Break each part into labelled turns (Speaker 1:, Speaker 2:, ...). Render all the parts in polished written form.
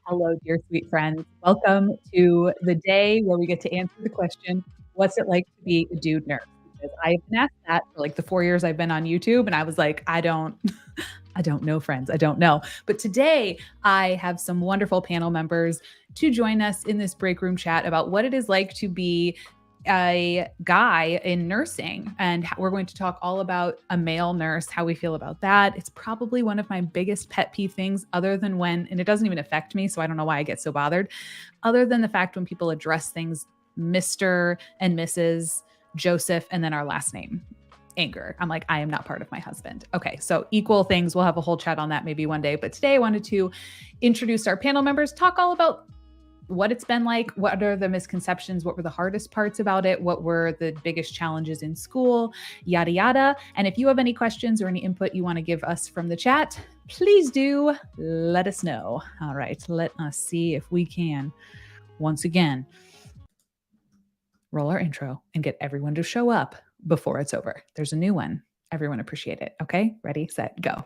Speaker 1: Hello, dear sweet friends. Welcome to the day where we get to answer the question, what's it like to be a dude nurse? Because I have been asked that for like the 4 years I've been on YouTube, and I was like, I don't know, friends. I don't know. But today I have some wonderful panel members to join us in this break room chat about what it is like to be a guy in nursing. And we're going to talk all about a male nurse, how we feel about that. It's probably one of my biggest pet peeve things, other than when, and it doesn't even affect me, so I don't know why I get so bothered, other than the fact when people address things Mr. and Mrs. Joseph and then our last name. Anger. I'm like, I am not part of my husband. Okay, so equal things. We'll have a whole chat on that maybe one day. But today I wanted to introduce our panel members, talk all about what it's been like, what are the misconceptions, what were the hardest parts about it, what were the biggest challenges in school, yada, yada. And if you have any questions or any input you want to give us from the chat, please do let us know. All right, let us see if we can, once again, roll our intro and get everyone to show up before it's over. There's a new one. Everyone appreciate it. Okay, ready, set, go.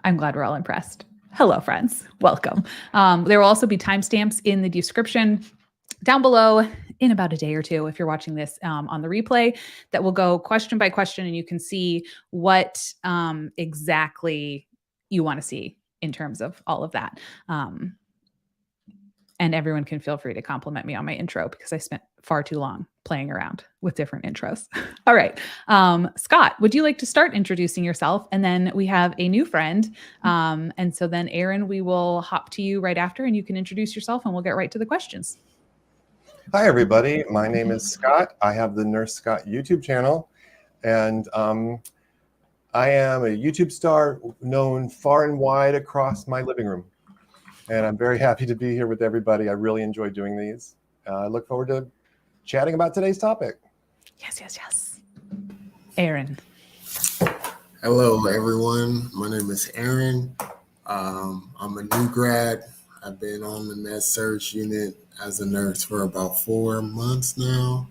Speaker 1: I'm glad we're all impressed. Hello, friends. Welcome. There will also be timestamps in the description down below in about a day or two if you're watching this on the replay that will go question by question, and you can see what exactly you want to see in terms of all of that. And everyone can feel free to compliment me on my intro because I spent far too long playing around with different intros. All right. Scott, would you like to start introducing yourself? And then we have a new friend. And so then Aaron, we will hop to you right after and you can introduce yourself and we'll get right to the questions.
Speaker 2: Hi, everybody. My name is Scott. I have the Nurse Scott YouTube channel. And I am a YouTube star known far and wide across my living room. And I'm very happy to be here with everybody. I really enjoy doing these. I look forward to chatting about today's topic.
Speaker 1: Yes. Aaron.
Speaker 3: Hello, everyone. My name is Aaron. I'm a new grad. I've been on the med surg unit as a nurse for about 4 months now.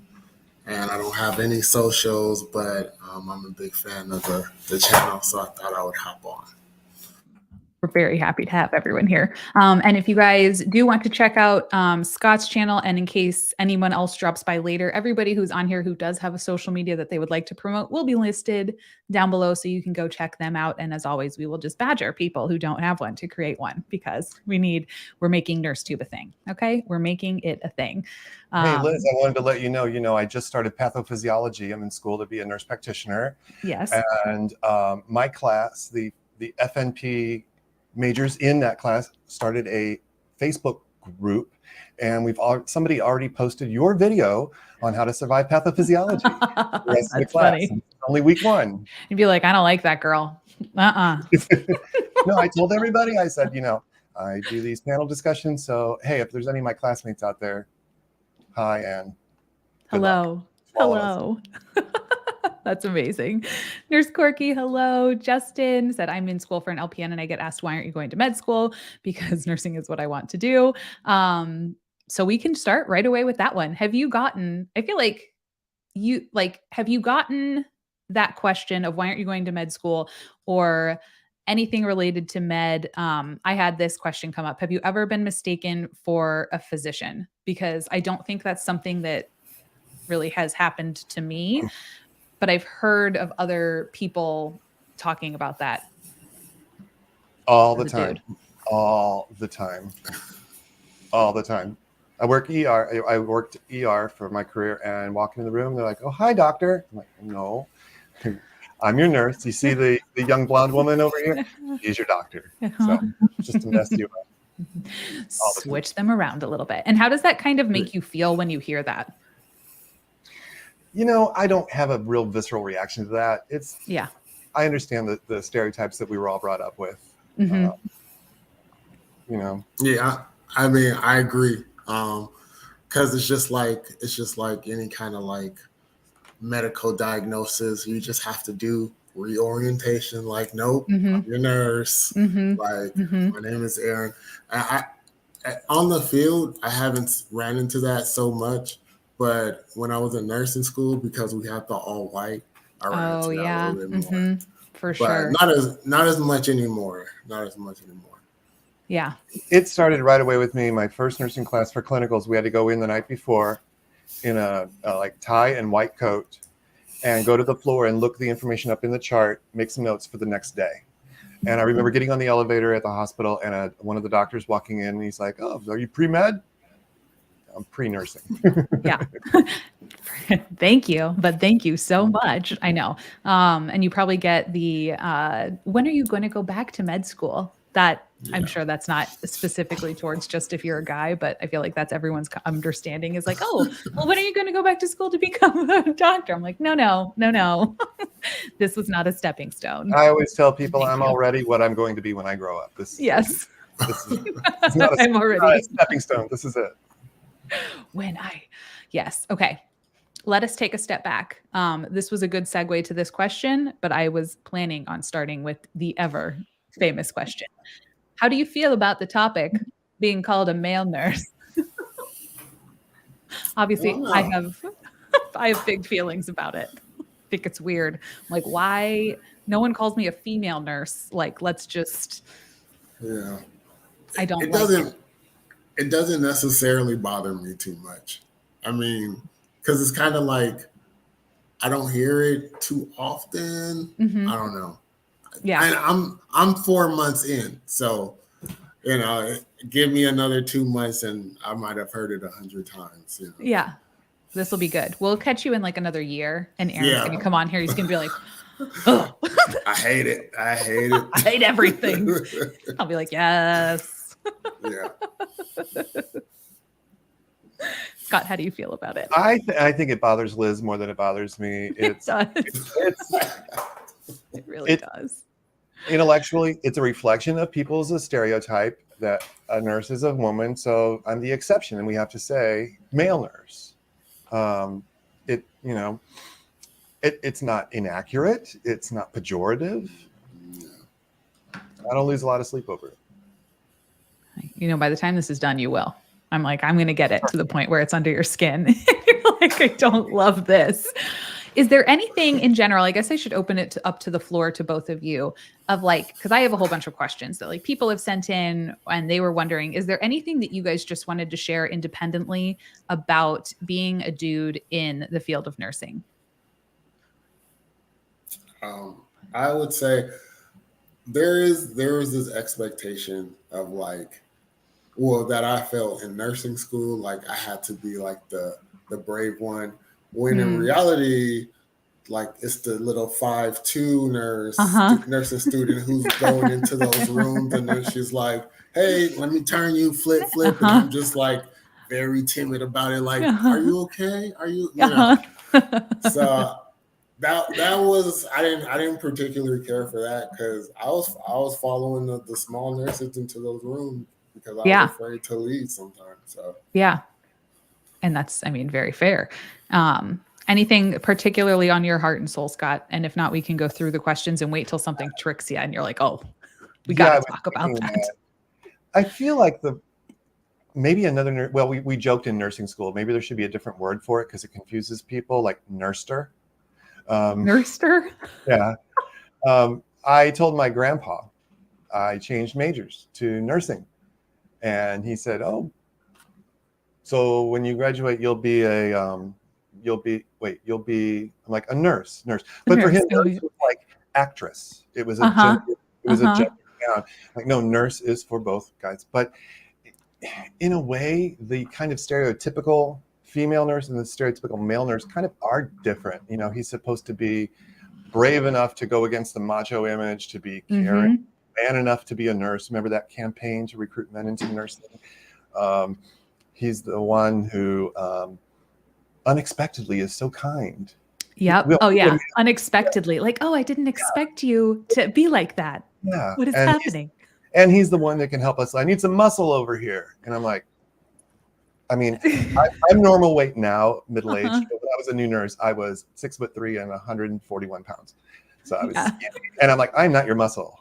Speaker 3: And I don't have any socials, but I'm a big fan of the channel, so I thought I would hop on.
Speaker 1: We're very happy to have everyone here. And if you guys do want to check out Scott's channel, and in case anyone else drops by later, everybody who's on here who does have a social media that they would like to promote will be listed down below, so you can go check them out. And as always, we will just badger people who don't have one to create one, because we're making NurseTube a thing. Okay, we're making it a thing.
Speaker 2: Hey, Liz, I wanted to let you know, I just started pathophysiology. I'm in school to be a nurse practitioner.
Speaker 1: Yes.
Speaker 2: And my class, the FNP majors in that class, started a Facebook group, and somebody already posted your video on how to survive pathophysiology.
Speaker 1: That's funny.
Speaker 2: It's only week 1.
Speaker 1: You'd be like, I don't like that girl.
Speaker 2: No, I told everybody, I said, I do these panel discussions, so hey, if there's any of my classmates out there, hi and
Speaker 1: hello. That's amazing. Nurse Corky, hello. Justin said, I'm in school for an LPN and I get asked, why aren't you going to med school? Because nursing is what I want to do. So we can start right away with that one. Have you gotten that question of why aren't you going to med school, or anything related to med? I had this question come up. Have you ever been mistaken for a physician? Because I don't think that's something that really has happened to me, but I've heard of other people talking about that.
Speaker 2: All the time. I worked ER for my career, and walk into the room, they're like, oh, hi, doctor. I'm like, no, I'm your nurse. You see the young blonde woman over here? She's your doctor. So just to mess you up.
Speaker 1: Switch them around a little bit. And how does that kind of make you feel when you hear that?
Speaker 2: I don't have a real visceral reaction to that. I understand the stereotypes that we were all brought up with.
Speaker 1: Mm-hmm.
Speaker 3: Yeah, I mean, I agree. Because it's just like any kind of like medical diagnosis. You just have to do reorientation. Like, nope, I'm your nurse. Like, my name is Aaron. On the field, I haven't ran into that so much. But when I was in nursing school, because we had the all white, I ran into that a little bit more.
Speaker 1: For
Speaker 3: But
Speaker 1: sure.
Speaker 3: not as much anymore. Not as much anymore.
Speaker 1: Yeah.
Speaker 2: It started right away with me. My first nursing class for clinicals, we had to go in the night before in a like tie and white coat and go to the floor and look the information up in the chart, make some notes for the next day. And I remember getting on the elevator at the hospital and one of the doctors walking in and he's like, "Oh, are you pre-med?" I'm pre-nursing.
Speaker 1: Yeah. Thank you. But thank you so much. I know. And you probably get the, when are you going to go back to med school? That I'm sure that's not specifically towards just if you're a guy, but I feel like that's everyone's understanding is like, oh, well, when are you going to go back to school to become a doctor? I'm like, no. This was not a stepping stone.
Speaker 2: I always tell people I'm already what I'm going to be when I grow up.
Speaker 1: Yes.
Speaker 2: This is it's not
Speaker 1: I'm already
Speaker 2: not a stepping stone. This is it.
Speaker 1: Yes. Okay. Let us take a step back. This was a good segue to this question, but I was planning on starting with the ever famous question. How do you feel about the topic being called a male nurse? Obviously, I have big feelings about it. I think it's weird. Like, why no one calls me a female nurse? Like, let's just.
Speaker 3: Yeah.
Speaker 1: I don't.
Speaker 3: It doesn't necessarily bother me too much. I mean, because it's kind of like I don't hear it too often. I don't know.
Speaker 1: Yeah.
Speaker 3: And I'm 4 months in, so give me another 2 months, and I might have heard it 100 times.
Speaker 1: Yeah, this will be good. We'll catch you in like another year, and Aaron's going to come on here. He's going to be like, "Oh,
Speaker 3: I hate it. I hate
Speaker 1: everything." I'll be like, "Yes."
Speaker 3: Yeah.
Speaker 1: Scott, how do you feel about it?
Speaker 2: I think it bothers Liz more than it bothers me.
Speaker 1: It does. It really does.
Speaker 2: Intellectually, it's a reflection of people's stereotype that a nurse is a woman. So I'm the exception, and we have to say male nurse. It's not inaccurate. It's not pejorative. I don't lose a lot of sleep over it.
Speaker 1: By the time this is done, you will. I'm like, I'm going to get it to the point where it's under your skin. You're like, I don't love this. Is there anything in general, I guess I should open it up to the floor to both of you of like, because I have a whole bunch of questions that like people have sent in and they were wondering, is there anything that you guys just wanted to share independently about being a dude in the field of nursing?
Speaker 3: I would say there is this expectation of like, well, that I felt in nursing school, like I had to be like the brave one, when in reality, like it's the little 5'2" nursing student who's going into those rooms, and then she's like, "Hey, let me turn you, flip," and I'm just like very timid about it. Like, are you okay? Are you? So that was I didn't particularly care for that because I was following the small nurses into those rooms because I was afraid to leave sometimes. So
Speaker 1: and that's very fair. Anything particularly on your heart and soul, Scott? And if not, we can go through the questions and wait till something tricks you and you're like, oh, we got to talk about that.
Speaker 2: I feel like maybe another well, we joked in nursing school. Maybe there should be a different word for it because it confuses people, like nurster.
Speaker 1: Nurster?
Speaker 2: Yeah. I told my grandpa I changed majors to nursing. And he said, "Oh, so when you graduate, you'll be I'm like a nurse. But for him, nurse was like actress. It was a gender noun. Like, no, nurse is for both guys. But in a way, the kind of stereotypical female nurse and the stereotypical male nurse kind of are different. He's supposed to be brave enough to go against the macho image, to be caring, man enough to be a nurse. Remember that campaign to recruit men into nursing? He's the one who unexpectedly is so kind.
Speaker 1: Yep. Unexpectedly. Like, oh, I didn't expect you to be like that.
Speaker 2: Yeah.
Speaker 1: What is happening?
Speaker 2: He's the one that can help us. I need some muscle over here. And I'm like, I'm normal weight now, middle-aged. When I was a new nurse, I was 6'3" and 141 pounds. So I was skinny. And I'm like, I'm not your muscle,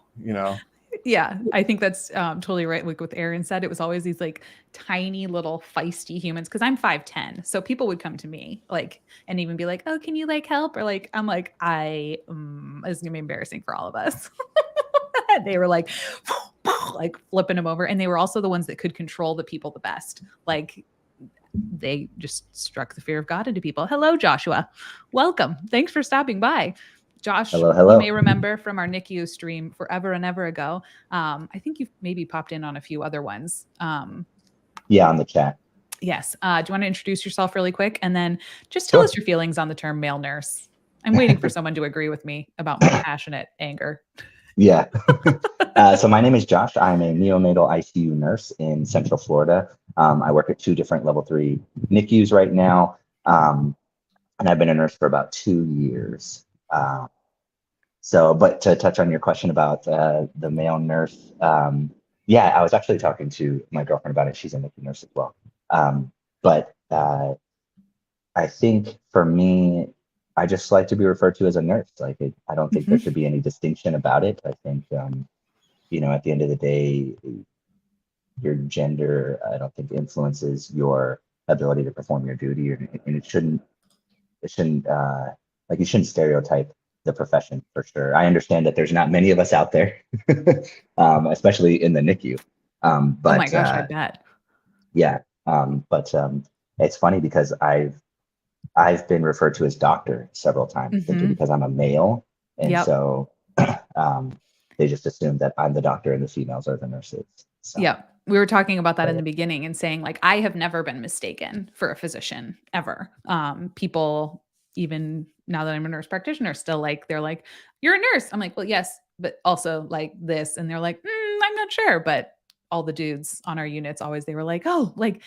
Speaker 1: Yeah, I think that's totally right. Like what Aaron said, it was always these like tiny little feisty humans because I'm 5'10". So people would come to me like and even be like, oh, can you like help? Or like, I'm like, it's gonna be embarrassing for all of us. They were like, like flipping them over. And they were also the ones that could control the people the best. Like they just struck the fear of God into people. Hello, Joshua. Welcome. Thanks for stopping by. Josh,
Speaker 4: Hello,
Speaker 1: you
Speaker 4: hello.
Speaker 1: may remember from our NICU stream forever and ever ago. I think you've maybe popped in on a few other ones.
Speaker 4: Yeah, on the chat.
Speaker 1: Yes. Do you want to introduce yourself really quick? And then just tell
Speaker 4: Sure.
Speaker 1: us your feelings on the term male nurse. I'm waiting for someone to agree with me about my passionate anger.
Speaker 4: Yeah. So my name is Josh. I'm a neonatal ICU nurse in Central Florida. I work at 2 different level 3 NICUs right now. And I've been a nurse for about 2 years. But to touch on your question about the male nurse, yeah, I was actually talking to my girlfriend about it. She's a NICU nurse as well. But I think for me, I just like to be referred to as a nurse. Like, I don't think there should be any distinction about it. I think, at the end of the day, your gender, I don't think influences your ability to perform your duty, and it shouldn't, you shouldn't stereotype the profession for sure. I understand that there's not many of us out there, especially in the NICU.
Speaker 1: Oh my gosh, I bet.
Speaker 4: Yeah. It's funny because I've been referred to as doctor several times simply because I'm a male. And so they just assume that I'm the doctor and the females are the nurses. So.
Speaker 1: Yeah. We were talking about that in the beginning and saying like, I have never been mistaken for a physician ever. People, even now that I'm a nurse practitioner, still like, they're like, you're a nurse. I'm like, well, yes, but also like this. And they're like, I'm not sure. But all the dudes on our units always, they were like, oh, like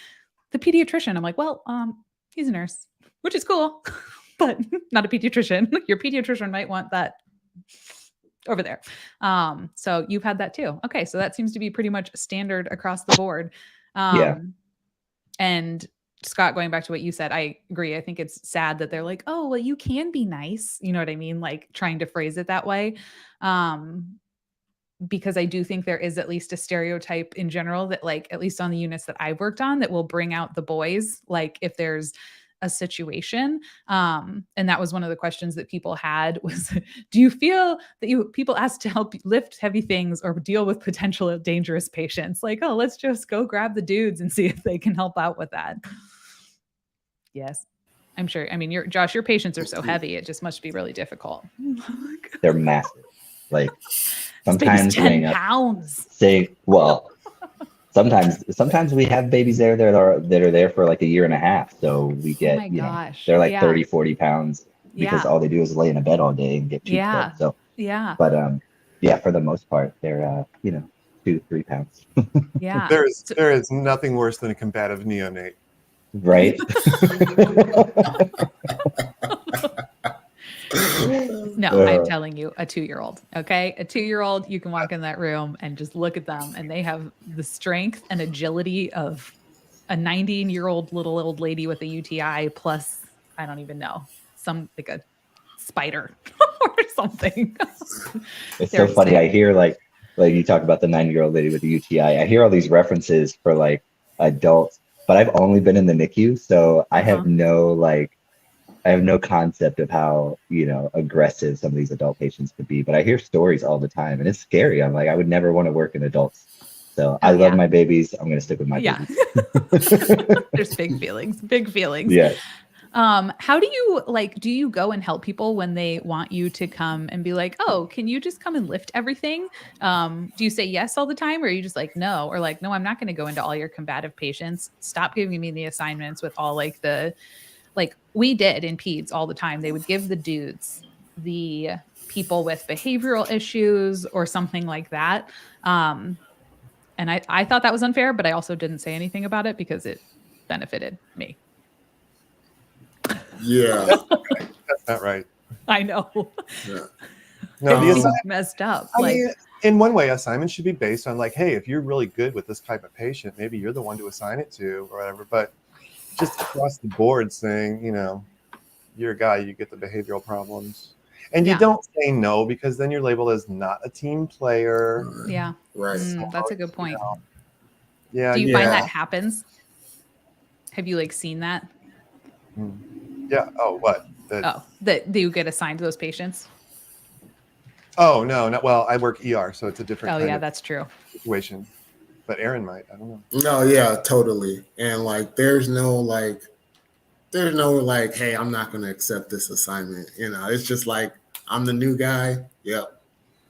Speaker 1: the pediatrician. I'm like, well, he's a nurse, which is cool, but not a pediatrician. Your pediatrician might want that over there. So you've had that too. Okay. So that seems to be pretty much standard across the board. And Scott, going back to what you said, I agree. I think it's sad that they're like, oh, well, you can be nice. You know what I mean? Like trying to phrase it that way. Because I do think there is at least a stereotype in general that like, at least on the units that I've worked on, that will bring out the boys. Like if there's a situation. And that was one of the questions that people had was, do you feel that people asked to help lift heavy things or deal with potential dangerous patients? Like, oh, let's just go grab the dudes and see if they can help out with that. Yes. I'm sure. I mean, Josh, your patients are so heavy. It just must be really difficult.
Speaker 4: They're massive. Like sometimes
Speaker 1: 10 pounds.
Speaker 4: Sometimes we have babies there that are there for like a year and a half. So we get, they're like 30, 40 pounds because all they do is lay in a bed all day and get tube fed. So, but for the most part, they're, 2-3 pounds.
Speaker 1: Yeah.
Speaker 2: There is nothing worse than a combative neonate.
Speaker 4: Right.
Speaker 1: No, I'm telling you, a 2-year-old, okay? A 2-year-old, you can walk in that room and just look at them and they have the strength and agility of a 19-year-old little old lady with a UTI plus, I don't even know, some like a spider or something.
Speaker 4: It's so funny. I hear like you talk about the 9-year-old lady with the UTI. I hear all these references for like adults, but I've only been in the NICU, so I have no concept of how, aggressive some of these adult patients could be, but I hear stories all the time and it's scary. I'm like, I would never want to work in adults. So I love my babies. I'm going to stick with my babies.
Speaker 1: There's big feelings.
Speaker 4: Yeah.
Speaker 1: How do you go and help people when they want you to come and be like, oh, can you just come and lift everything? Do you say yes all the time or are you just like, no, or like, no, I'm not going to go into all your combative patients. Stop giving me the assignments with all like we did in peds all the time. They would give the dudes the people with behavioral issues or something like that. And I thought that was unfair, but I also didn't say anything about it because it benefited me.
Speaker 3: Yeah.
Speaker 2: That's not right.
Speaker 1: I know.
Speaker 3: Yeah.
Speaker 2: No, the assignment
Speaker 1: messed up.
Speaker 2: I mean, in one way, assignments should be based on like, hey, if you're really good with this type of patient, maybe you're the one to assign it to or whatever. But just across the board saying, you're a guy, you get the behavioral problems. And
Speaker 1: Yeah.
Speaker 2: you don't say no because then you're labeled as not a team player.
Speaker 1: Yeah.
Speaker 3: Right.
Speaker 1: That's a good point.
Speaker 2: Yeah.
Speaker 1: Do you
Speaker 3: Yeah.
Speaker 1: find that happens? Have you like seen that?
Speaker 2: Yeah. Oh, what?
Speaker 1: That you get assigned to those patients?
Speaker 2: Oh, no, not well. I work ER, so it's a different
Speaker 1: Oh
Speaker 2: kind
Speaker 1: yeah,
Speaker 2: of
Speaker 1: that's true.
Speaker 2: situation. But Aaron might. I don't know.
Speaker 3: No, yeah, totally. And like, there's no like, hey, I'm not going to accept this assignment. You know, it's just like, I'm the new guy. Yep.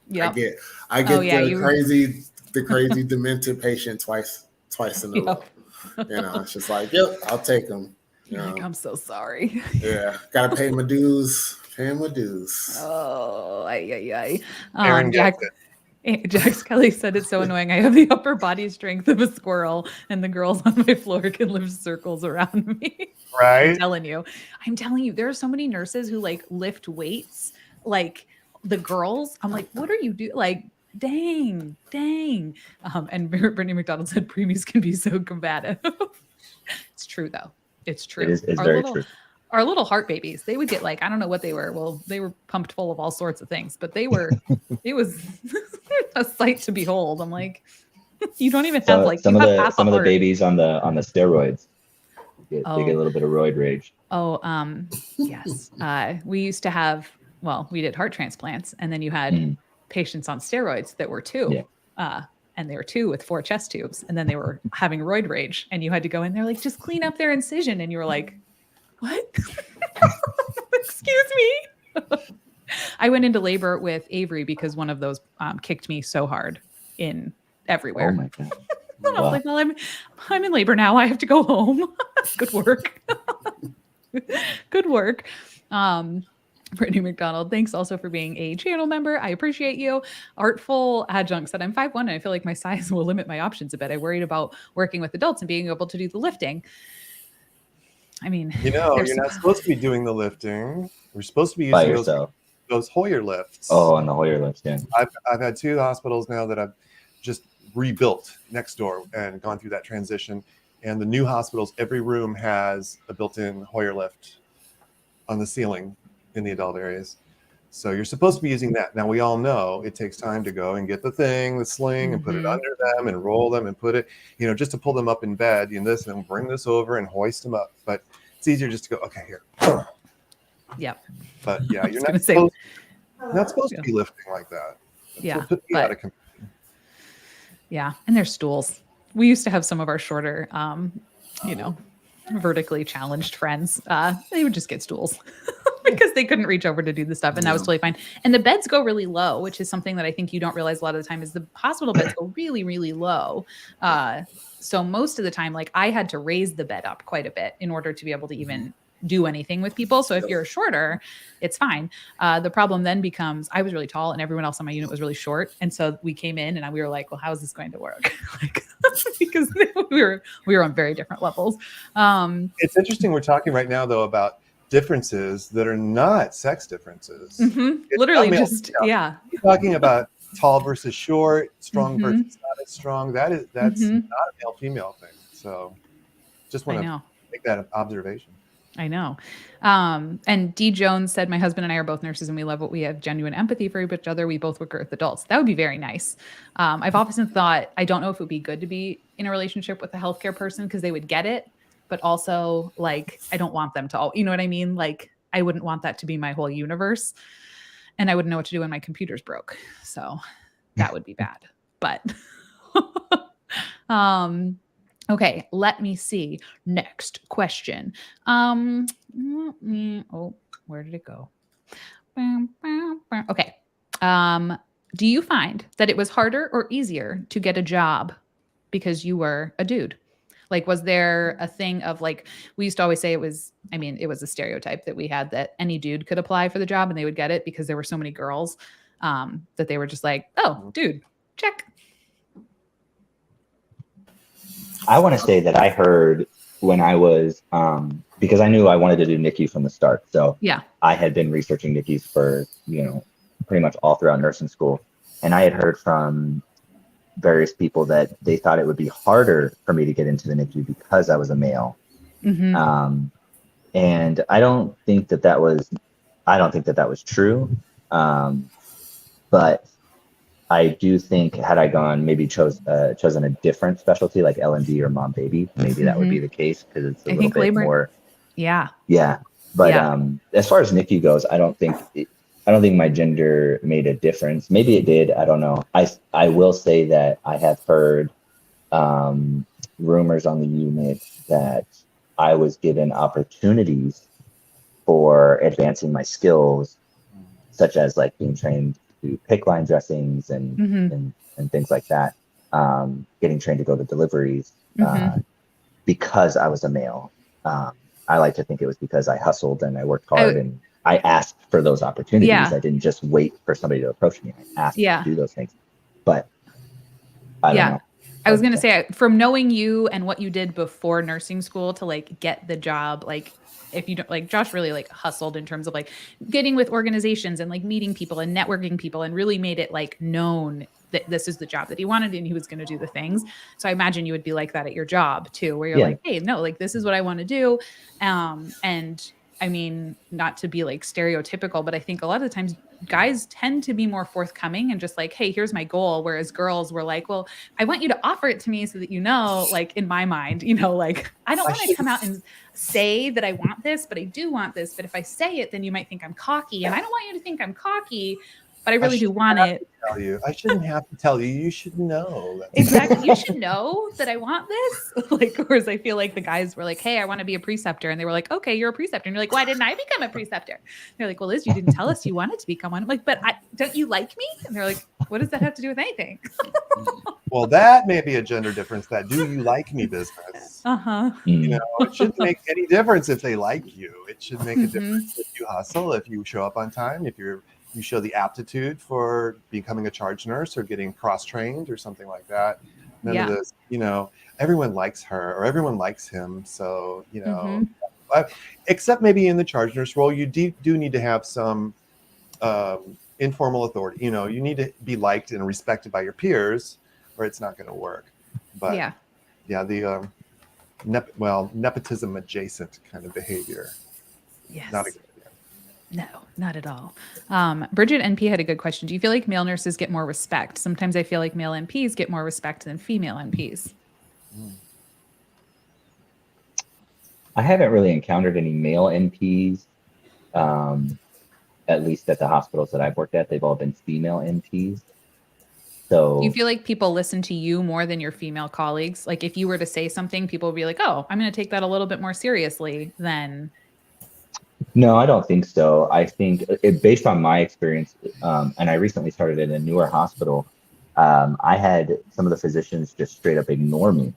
Speaker 1: Yep.
Speaker 3: I get the crazy demented patient twice in a row. You know, it's just like, yep, I'll take them.
Speaker 1: You're like, I'm so sorry.
Speaker 3: Yeah, gotta pay my dues. Paying my dues.
Speaker 1: Oh,
Speaker 2: Aaron gets it.
Speaker 1: Jax Kelly said it's so annoying. I have the upper body strength of a squirrel, and the girls on my floor can lift circles around me.
Speaker 2: Right?
Speaker 1: I'm telling you, there are so many nurses who like lift weights, like the girls. I'm like, what are you doing? Like, dang. And Brittany McDonald said preemies can be so combative. It's true though. It's true.
Speaker 4: It's very true.
Speaker 1: Our little heart babies, they would get like, I don't know what they were. Well, they were pumped full of all sorts of things, but it was a sight to behold. I'm like, you don't even have like
Speaker 4: some of the babies on the steroids. They get a little bit of roid rage.
Speaker 1: Oh, yes. We used to have, we did heart transplants, and then you had patients on steroids that were 2. Yeah. And they were 2 with 4 chest tubes, and then they were having roid rage, and you had to go in there like, just clean up their incision, and you were like, what? Excuse me. I went into labor with Avery because one of those kicked me so hard in everywhere.
Speaker 4: Oh my God.
Speaker 1: And I was like, well, I'm in labor now. I have to go home. Good work. Good work. Brittany McDonald, thanks also for being a channel member. I appreciate you. Artful Adjunct said, I'm 5'1", and I feel like my size will limit my options a bit. I worried about working with adults and being able to do the lifting. I mean,
Speaker 2: you're not supposed to be doing the lifting. We're supposed to be using those Hoyer lifts.
Speaker 4: Oh, and the Hoyer lifts, yeah.
Speaker 2: I've had 2 hospitals now that I've just rebuilt next door and gone through that transition. And the new hospitals, every room has a built-in Hoyer lift on the ceiling in the adult areas. So you're supposed to be using that. Now, we all know it takes time to go and get the sling, and put it under them and roll them and put it, just to pull them up in bed, and bring this over and hoist them up. But it's easier just to go, okay, here.
Speaker 1: Yep.
Speaker 2: But yeah, you're not supposed to be lifting like that.
Speaker 1: Yeah. And there's stools. We used to have some of our shorter, vertically challenged friends. They would just get stools because they couldn't reach over to do the stuff, and that was totally fine. And the beds go really low, which is something that I think you don't realize a lot of the time is the hospital beds go really, really low. So most of the time, like I had to raise the bed up quite a bit in order to be able to even do anything with people. So if you're shorter, it's fine. The problem then becomes I was really tall and everyone else on my unit was really short. And so we came in and we were like, well, how is this going to work? Because we were on very different levels.
Speaker 2: It's interesting. We're talking right now, though, about differences that are not sex differences.
Speaker 1: Literally just, yeah.
Speaker 2: You're talking about tall versus short, strong versus not as strong. That's not a male-female thing. So just want to make that observation.
Speaker 1: I know. And D. Jones said, my husband and I are both nurses and we love what we have genuine empathy for each other. We both work with adults. That would be very nice. I've often thought, I don't know if it would be good to be in a relationship with a healthcare person because they would get it, but also like, I don't want them to all, you know what I mean? Like, I wouldn't want that to be my whole universe and I wouldn't know what to do when my computer's broke. So that would be bad, but, okay, let me see. Next question. Oh, where did it go? Okay. Do you find that it was harder or easier to get a job because you were a dude? Like, was there a thing of like, we used to always say it was a stereotype that we had that any dude could apply for the job and they would get it because there were so many girls that they were just like, oh, dude, check.
Speaker 4: I want to say that I heard when I was, because I knew I wanted to do NICU from the start. So
Speaker 1: yeah,
Speaker 4: I had been researching NICUs for, pretty much all throughout nursing school. And I had heard from various people that they thought it would be harder for me to get into the NICU because I was a male. And I don't think that was I don't think that that was true. But I do think had I gone maybe chosen a different specialty like L&D or mom baby, maybe that would be the case because it's a
Speaker 1: I
Speaker 4: little
Speaker 1: think
Speaker 4: bit
Speaker 1: labor.
Speaker 4: more.
Speaker 1: Yeah.
Speaker 4: Yeah. But
Speaker 1: Yeah.
Speaker 4: as far as NICU goes, I don't think my gender made a difference. Maybe it did. I don't know. I will say that I have heard rumors on the unit that I was given opportunities for advancing my skills, such as like being trained to pick line dressings and things like that. Getting trained to go to deliveries because I was a male. I like to think it was because I hustled and I worked hard and I asked for those opportunities.
Speaker 1: Yeah.
Speaker 4: I didn't just wait for somebody to approach me. I asked to do those things. But I don't know.
Speaker 1: I was going to say, from knowing you and what you did before nursing school to like get the job, like if you don't, like Josh really like hustled in terms of like getting with organizations and like meeting people and networking people and really made it like known that this is the job that he wanted and he was going to do the things. So I imagine you would be like that at your job too, where you're like, hey, no, like this is what I want to do. And I mean, not to be like stereotypical, but I think a lot of the times guys tend to be more forthcoming and just like, hey, here's my goal. Whereas girls were like, well, I want you to offer it to me so that, you know, like in my mind, you know, like I don't want to come out and say that I want this, but I do want this. But if I say it, then you might think I'm cocky and I don't want you to think I'm cocky, but I really do want it.
Speaker 2: Tell you. I shouldn't have to tell you. You should know.
Speaker 1: Exactly. You should know that I want this. Like, whereas I feel like the guys were like, hey, I want to be a preceptor. And they were like, okay, you're a preceptor. And you're like, why didn't I become a preceptor? They're like, well, Liz, you didn't tell us you wanted to become one. I'm like, but don't you like me? And they're like, what does that have to do with anything?
Speaker 2: Well, that may be a gender difference, that do you like me business. You know, it shouldn't make any difference if they like you. It should make a difference if you hustle, if you show up on time, if you show the aptitude for becoming a charge nurse or getting cross-trained or something like that. None of this, you know, everyone likes her or everyone likes him. So, you know, except maybe in the charge nurse role, you do need to have some informal authority. You know, you need to be liked and respected by your peers or it's not going to work. But the nepotism adjacent kind of behavior.
Speaker 1: Yes.
Speaker 2: Not a good idea.
Speaker 1: No, not at all. Bridget NP had a good question. Do you feel like male nurses get more respect? Sometimes I feel like male NPs get more respect than female NPs.
Speaker 4: I haven't really encountered any male NPs, at least at the hospitals that I've worked at. They've all been female NPs. So
Speaker 1: do you feel like people listen to you more than your female colleagues? Like if you were to say something, people would be like, oh, I'm going to take that a little bit more seriously than...
Speaker 4: No, I don't think so. I think based on my experience, and I recently started in a newer hospital, I had some of the physicians just straight up ignore me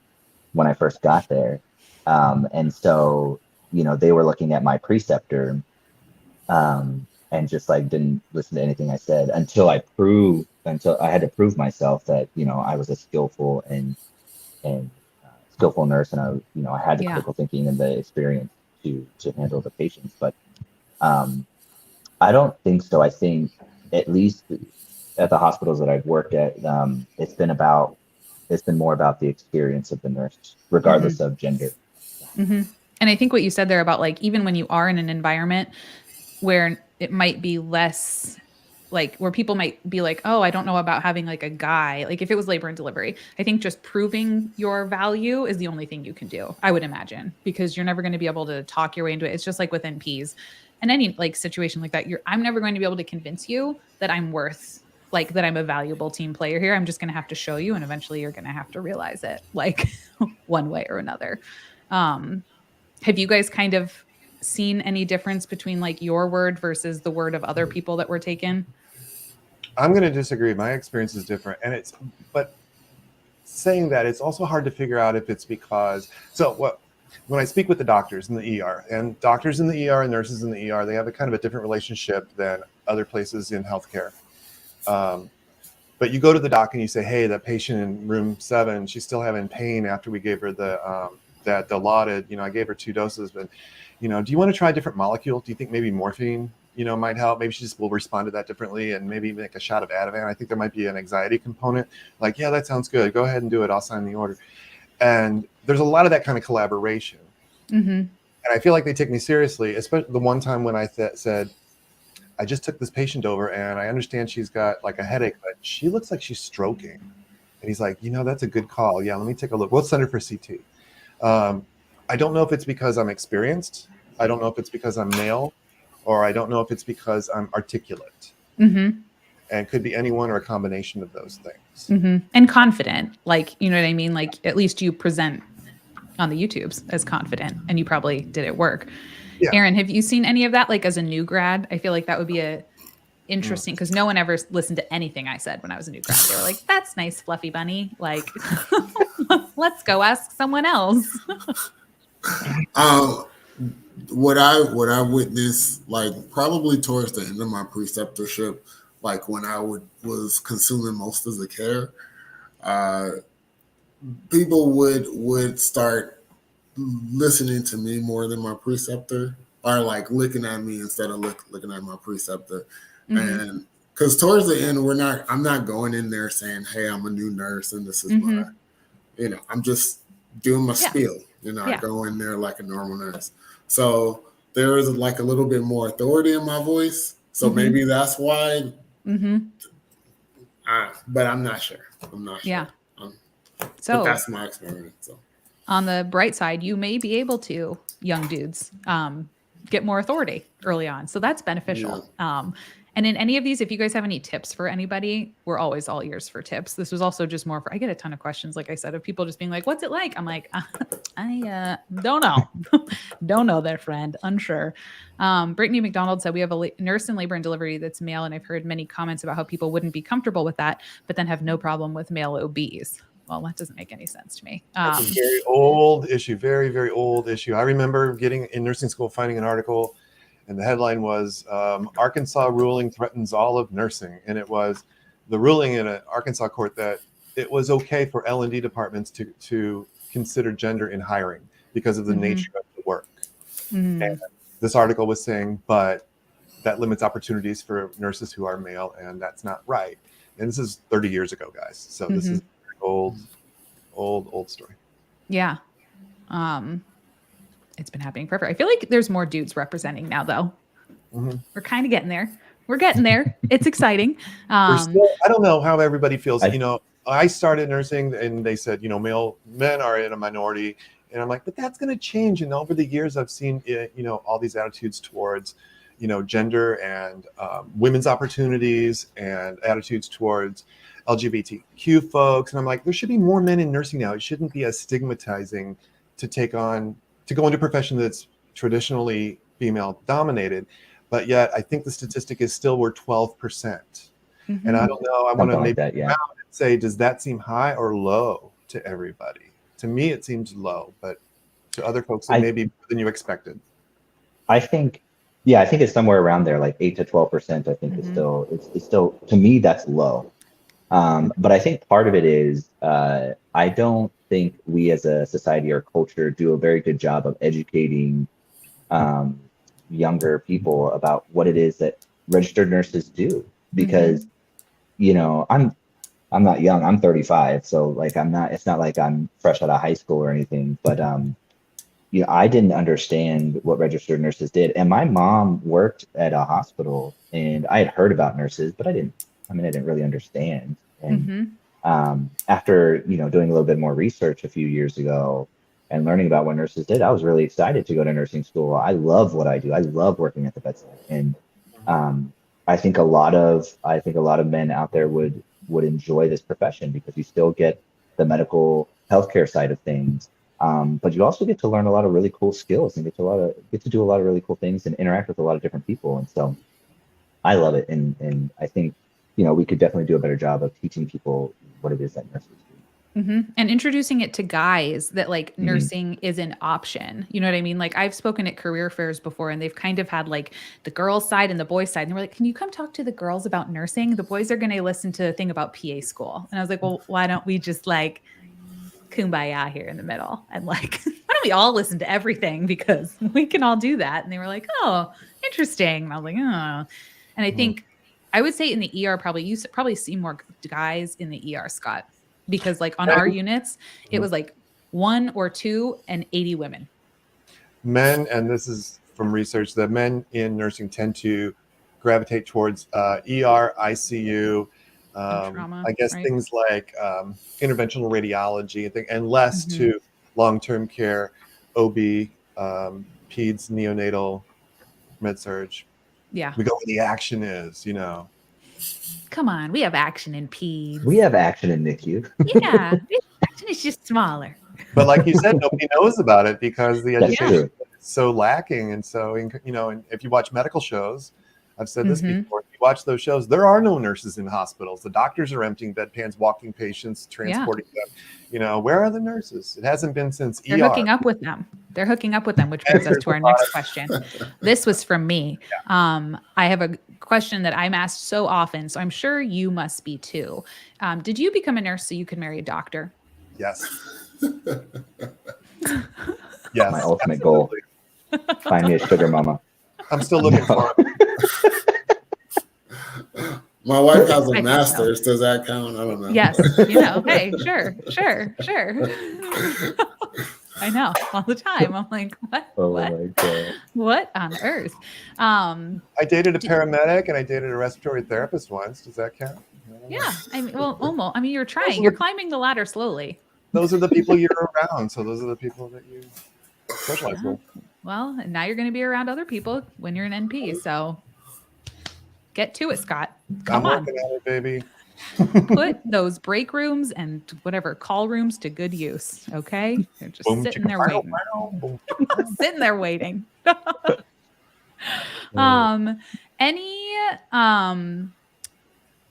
Speaker 4: when I first got there. And so, you know, they were looking at my preceptor and just like didn't listen to anything I said until I had to prove myself that, you know, I was a skillful and skillful nurse and I had the critical thinking and the experience to handle the patients. But I don't think so. I think at least at the hospitals that I've worked at, it's been more about the experience of the nurse, regardless of gender.
Speaker 1: And I think what you said there about like, even when you are in an environment where it might be less like where people might be like, oh, I don't know about having like a guy, like if it was labor and delivery, I think just proving your value is the only thing you can do, I would imagine, because you're never going to be able to talk your way into it. It's just like with NPs and any like situation like that, I'm never going to be able to convince you that I'm worth, like that I'm a valuable team player here. I'm just going to have to show you. And eventually you're going to have to realize it like one way or another. Have you guys kind of seen any difference between like your word versus the word of other people that were taken?
Speaker 2: I'm going to disagree. My experience is different. But saying that, it's also hard to figure out if it's because, when I speak with the doctors in the ER, and doctors in the ER and nurses in the ER, they have a kind of a different relationship than other places in healthcare. But you go to the doc and you say, hey, that patient in room 7, she's still having pain after we gave her the Dilaudid, I gave her 2 doses, but, do you want to try a different molecule? Do you think maybe morphine, might help? Maybe she just will respond to that differently and maybe make a shot of Ativan. I think there might be an anxiety component. Like, yeah, that sounds good. Go ahead and do it. I'll sign the order. And there's a lot of that kind of collaboration. And I feel like they take me seriously, especially the one time when I said, I just took this patient over and I understand she's got like a headache, but she looks like she's stroking. And he's like, that's a good call. Yeah, let me take a look. We'll send her for CT. I don't know if it's because I'm experienced. I don't know if it's because I'm male, or I don't know if it's because I'm articulate.
Speaker 1: Mm-hmm.
Speaker 2: And it could be any one or a combination of those things.
Speaker 1: Mm-hmm. And confident, like, you know what I mean? Like, at least you present on the YouTubes as confident, and you probably did it work.
Speaker 2: Yeah.
Speaker 1: Aaron, have you seen any of that? Like, as a new grad, I feel like that would be a interesting, because no one ever listened to anything I said when I was a new grad. They were like, "That's nice, fluffy bunny. Like, let's go ask someone else."
Speaker 3: What I witnessed, like probably towards the end of my preceptorship, like when I was consuming most of the care, people would start listening to me more than my preceptor, or like looking at me instead of looking at my preceptor. Mm-hmm. And because towards the end, I'm not going in there saying, "Hey, I'm a new nurse and this is
Speaker 1: mm-hmm.
Speaker 3: my," I'm just doing my spiel. I go in there like a normal nurse. So there is like a little bit more authority in my voice. So mm-hmm. maybe that's why.
Speaker 1: Mm-hmm.
Speaker 3: But I'm not sure.
Speaker 1: Yeah.
Speaker 3: So but that's my experience. So.
Speaker 1: On the bright side, you may be able to, young dudes, get more authority early on. So that's beneficial. Yeah. And in any of these, if you guys have any tips for anybody, we're always all ears for tips. This was also just more for, I get a ton of questions, like I said, of people just being like, "What's it like?" I'm like, I don't know. Don't know there, friend. Unsure. Brittany McDonald said, "We have a nurse in labor and delivery that's male. And I've heard many comments about how people wouldn't be comfortable with that, but then have no problem with male OBs." Well, that doesn't make any sense to me.
Speaker 2: That's a very old issue, very, very old issue. I remember getting in nursing school, finding an article, and the headline was Arkansas ruling threatens all of nursing. And it was the ruling in an Arkansas court that it was okay for L&D departments to consider gender in hiring because of the mm-hmm. nature of the work. Mm-hmm. And this article was saying, but that limits opportunities for nurses who are male, and that's not right. And this is 30 years ago, guys. So mm-hmm. this is old story.
Speaker 1: Yeah. It's been happening forever. I feel like there's more dudes representing now, though. Mm-hmm. We're kind of getting there. We're getting there. It's exciting.
Speaker 2: I don't know how everybody feels. I started nursing and they said, men are in a minority. And I'm like, but that's going to change. And over the years, I've seen, all these attitudes towards, gender and women's opportunities and attitudes towards LGBTQ folks. And I'm like, there should be more men in nursing now. It shouldn't be as stigmatizing to go into a profession that's traditionally female dominated. But yet I think the statistic is still we're 12%. Mm-hmm. And I don't know, I want to maybe say, does that seem high or low to everybody? To me, it seems low, but to other folks, it may be more than you expected.
Speaker 4: I think it's somewhere around there, like 8 to 12%, I think mm-hmm. It's still, to me, that's low. But I think part of it is, I don't think we as a society or culture do a very good job of educating younger people about what it is that registered nurses do. Because, mm-hmm. I'm not young, I'm 35. So like, it's not like I'm fresh out of high school or anything, but, I didn't understand what registered nurses did. And my mom worked at a hospital and I had heard about nurses, but I didn't really understand. And mm-hmm. After, doing a little bit more research a few years ago and learning about what nurses did, I was really excited to go to nursing school. I love what I do. I love working at the bedside. And I think a lot of men out there would enjoy this profession because you still get the medical healthcare side of things. But you also get to learn a lot of really cool skills and get to do a lot of really cool things and interact with a lot of different people. And so I love it. And I think, we could definitely do a better job of teaching people what it is that nurses do.
Speaker 1: Mm-hmm. And introducing it to guys that like mm-hmm. nursing is an option. You know what I mean? Like I've spoken at career fairs before and they've kind of had like the girls side and the boys side. And they were like, "Can you come talk to the girls about nursing? The boys are going to listen to a thing about PA school." And I was like, "Well, why don't we just like kumbaya here in the middle? And like, why don't we all listen to everything? Because we can all do that." And they were like, "Oh, interesting." And I was like, "Oh." And I think I would say in the ER, you probably see more guys in the ER, Scott, because like on our units, it was like 1 or 2 and 80 women.
Speaker 2: Men, and this is from research, that men in nursing tend to gravitate towards ER, ICU,
Speaker 1: trauma,
Speaker 2: I guess
Speaker 1: right?
Speaker 2: things like interventional radiology and less
Speaker 1: Mhm.
Speaker 2: to long-term care, OB, peds, neonatal, med-surg.
Speaker 1: Yeah.
Speaker 2: We go where the action is, you know.
Speaker 1: Come on, we have action in peds.
Speaker 4: We have action in NICU.
Speaker 1: Yeah, action is just smaller.
Speaker 2: But like you said, nobody knows about it because the
Speaker 4: That's
Speaker 2: education
Speaker 4: true.
Speaker 2: is so lacking. And so, you know, and if you watch medical shows, I've said this
Speaker 1: Mhm.
Speaker 2: before, if you watch those shows, there are no nurses in hospitals. The doctors are emptying bedpans, walking patients, transporting them. You know, where are the nurses? It hasn't been since
Speaker 1: They're
Speaker 2: ER.
Speaker 1: hooking up with them. They're hooking up with them, which brings us
Speaker 2: There's
Speaker 1: to
Speaker 2: a
Speaker 1: our
Speaker 2: lot
Speaker 1: next
Speaker 2: of-
Speaker 1: question. This was from me. I have a question that I'm asked so often, so I'm sure you must be too. Did you become a nurse so you could marry a doctor?
Speaker 2: Yes. Yes.
Speaker 4: My ultimate goal. Find me a sugar mama.
Speaker 2: I'm still looking for it.
Speaker 3: My wife has
Speaker 1: I
Speaker 3: a
Speaker 1: think
Speaker 3: master's. Does that count? I don't know.
Speaker 1: Yes, you know, hey, sure. I know all the time. I'm like, what?
Speaker 4: Oh
Speaker 1: What?
Speaker 4: my God.
Speaker 1: What on earth?
Speaker 2: I dated a paramedic and I dated a respiratory therapist once. Does that count?
Speaker 1: Yeah, I mean, well, almost. I mean, you're trying.
Speaker 2: Those are
Speaker 1: You're
Speaker 2: the-
Speaker 1: climbing the ladder slowly.
Speaker 2: Those are the people you're around. So those are the people that you socialize with.
Speaker 1: Well, and now you're going to be around other people when you're an NP. So get to it, Scott. Come
Speaker 2: I'm
Speaker 1: on.
Speaker 2: working at it, baby.
Speaker 1: Put those break rooms and whatever call rooms to good use. Okay. They're just
Speaker 2: Boom,
Speaker 1: sitting
Speaker 2: chicka,
Speaker 1: there
Speaker 2: wow,
Speaker 1: waiting.
Speaker 2: wow, boom.
Speaker 1: Sitting there waiting.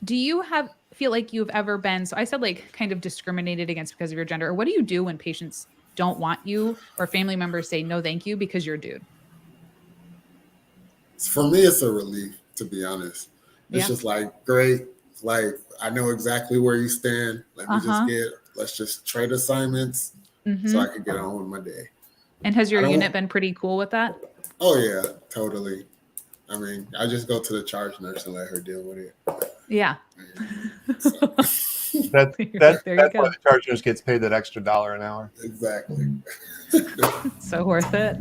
Speaker 1: Do you feel like you've ever been, so I said like kind of discriminated against because of your gender, or what do you do when patients don't want you or family members say no thank you because you're a dude?
Speaker 3: For me, it's a relief, to be honest. It's
Speaker 1: Yeah.
Speaker 3: just like, great. Like, I know exactly where you stand. Let's just trade assignments so I can get on with my day.
Speaker 1: And has your unit been pretty cool with that?
Speaker 3: Oh, yeah, totally. I mean, I just go to the charge nurse and let her deal with it.
Speaker 1: Yeah.
Speaker 3: So,
Speaker 2: That's
Speaker 1: There you
Speaker 2: why
Speaker 1: go.
Speaker 2: the charge nurse gets paid that extra $1 an hour.
Speaker 3: exactly.
Speaker 1: So worth it.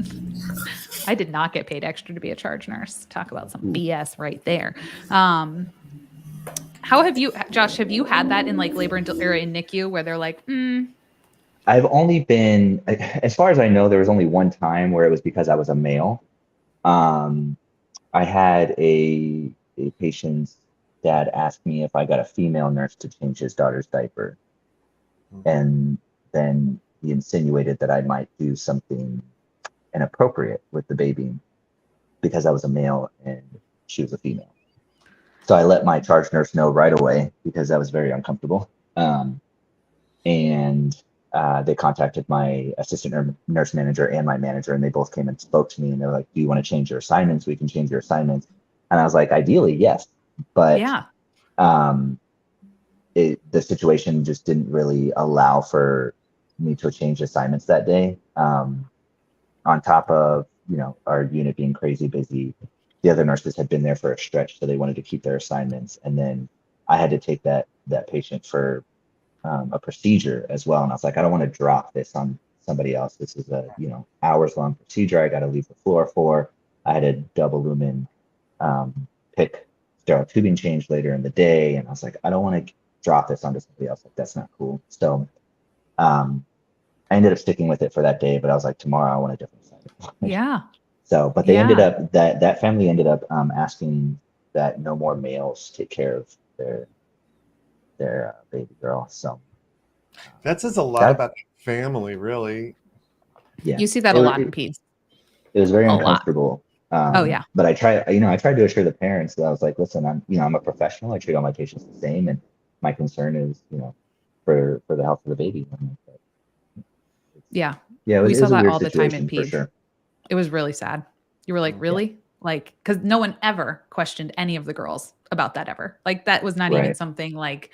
Speaker 1: I did not get paid extra to be a charge nurse. Talk about some BS right there. How have you, Josh, have you had that in like labor or in NICU where they're like,
Speaker 4: I've only been, as far as I know, there was only one time where it was because I was a male. I had a patient's dad ask me if I got a female nurse to change his daughter's diaper. And then he insinuated that I might do something inappropriate with the baby because I was a male and she was a female. So I let my charge nurse know right away because I was very uncomfortable. And they contacted my assistant nurse manager and my manager, and they both came and spoke to me. And they were like, "Do you want to change your assignments? We can change your assignments." And I was like, "Ideally, yes." But
Speaker 1: yeah,
Speaker 4: the situation just didn't really allow for me to change assignments that day. On top of, you know, our unit being crazy busy, the other nurses had been there for a stretch, so they wanted to keep their assignments. And then I had to take that patient for a procedure as well. And I was like, I don't want to drop this on somebody else. This is a, you know, hours long procedure. I got to leave the floor for. I had a double lumen pick sterile tubing change later in the day. And I was like, I don't want to drop this onto somebody else. Like, that's not cool. So I ended up sticking with it for that day, but I was like, tomorrow I want a different assignment.
Speaker 1: yeah.
Speaker 4: So, but they ended up, that family ended up asking that no more males take care of their baby girl. So
Speaker 2: That says a lot about the family, really.
Speaker 4: yeah,
Speaker 1: You see that a lot in peds.
Speaker 4: It was very
Speaker 1: A lot.
Speaker 4: uncomfortable. But I tried to assure the parents that I was like, listen, I'm a professional. I treat all my patients the same, and my concern is, you know, for the health of the baby.
Speaker 1: Yeah.
Speaker 4: Yeah,
Speaker 1: we saw that all the time
Speaker 4: in
Speaker 1: in peds.
Speaker 4: sure.
Speaker 1: It was really sad. You were like, really? Yeah. Like, because no one ever questioned any of the girls about that ever. Like, that was not even something like.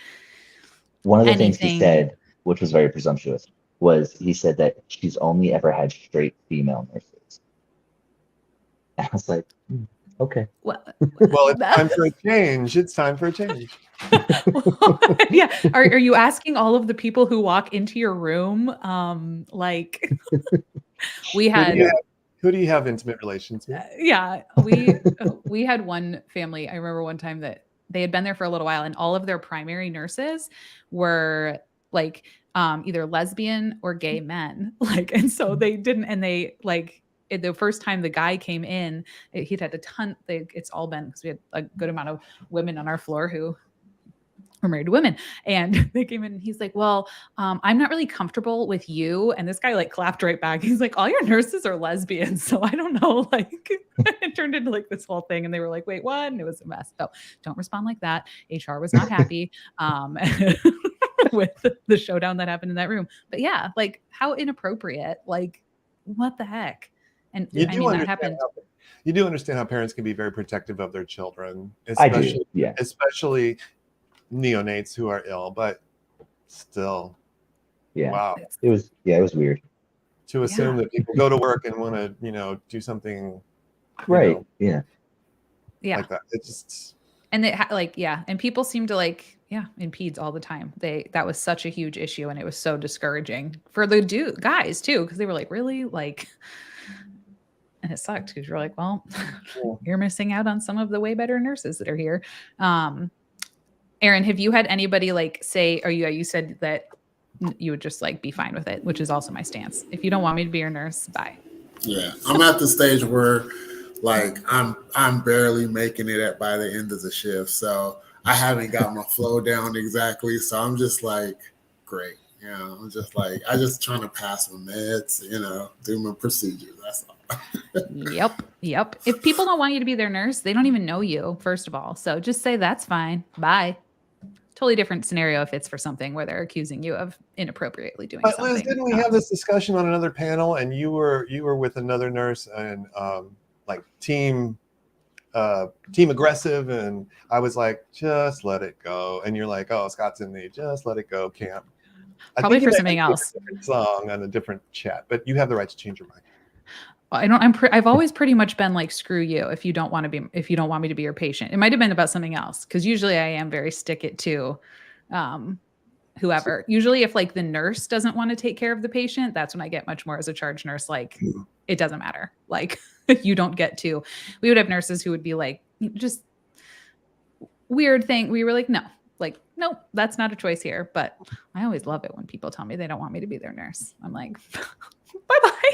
Speaker 4: One of the things he said, which was very presumptuous, was he said that she's only ever had straight female nurses. And I was like, okay.
Speaker 2: Well, it's time for a change. It's time for a change.
Speaker 1: Yeah. Are you asking all of the people who walk into your room? Like, we had.
Speaker 2: Who do you have intimate relations with?
Speaker 1: Yeah, we had one family. I remember one time that they had been there for a little while, and all of their primary nurses were like either lesbian or gay men. Like, and so they didn't, and they like the first time the guy came in, he'd had a ton. It's all been because we had a good amount of women on our floor who were married to women, and they came in and he's like, well, I'm not really comfortable with you. And this guy like clapped right back. He's like, all your nurses are lesbians, so I don't know. Like, it turned into like this whole thing, and they were like, wait, what? And it was a mess. So don't respond like that. HR was not happy with the showdown that happened in that room. But yeah, like how inappropriate. Like, what the heck? And I mean, that happened.
Speaker 2: You do understand how parents can be very protective of their children,
Speaker 4: I do, yeah.
Speaker 2: especially neonates who are ill, but still,
Speaker 4: Yeah.
Speaker 2: wow.
Speaker 4: It was weird.
Speaker 2: To assume that people go to work and want to, do something,
Speaker 4: right? Yeah.
Speaker 2: Like that. It just,
Speaker 1: and they and people seem to like, in peds all the time. That was such a huge issue, and it was so discouraging for the guys too, because they were like, really, like, and it sucked because you're like, well, you're missing out on some of the way better nurses that are here. Aaron, have you had anybody like say, or you said that you would just like be fine with it, which is also my stance. If you don't want me to be your nurse, bye.
Speaker 3: Yeah, I'm at the stage where like I'm barely making it by the end of the shift, so I haven't got my flow down exactly. So I'm just like, great. I'm just like, I just trying to pass my meds, do my procedures. That's all.
Speaker 1: Yep. If people don't want you to be their nurse, they don't even know you, first of all. So just say that's fine. Bye. Totally different scenario if it's for something where they're accusing you of inappropriately doing something.
Speaker 2: Liz, didn't we have this discussion on another panel, and you were with another nurse and like team aggressive, and I was like, just let it go, and you're like, oh, Scott's in the just let it go camp.
Speaker 1: Probably for something else.
Speaker 2: A different song on a different chat, but you have the right to change your mind.
Speaker 1: I've always pretty much been like, screw you if you don't want me to be your patient. It might have been about something else, because usually I am very stick it to whoever. Usually if like the nurse doesn't want to take care of the patient, that's when I get much more as a charge nurse. Like, it doesn't matter. Like, you don't get to. We would have nurses who would be like, just weird thing. We were like, no, that's not a choice here. But I always love it when people tell me they don't want me to be their nurse. I'm like, bye-bye.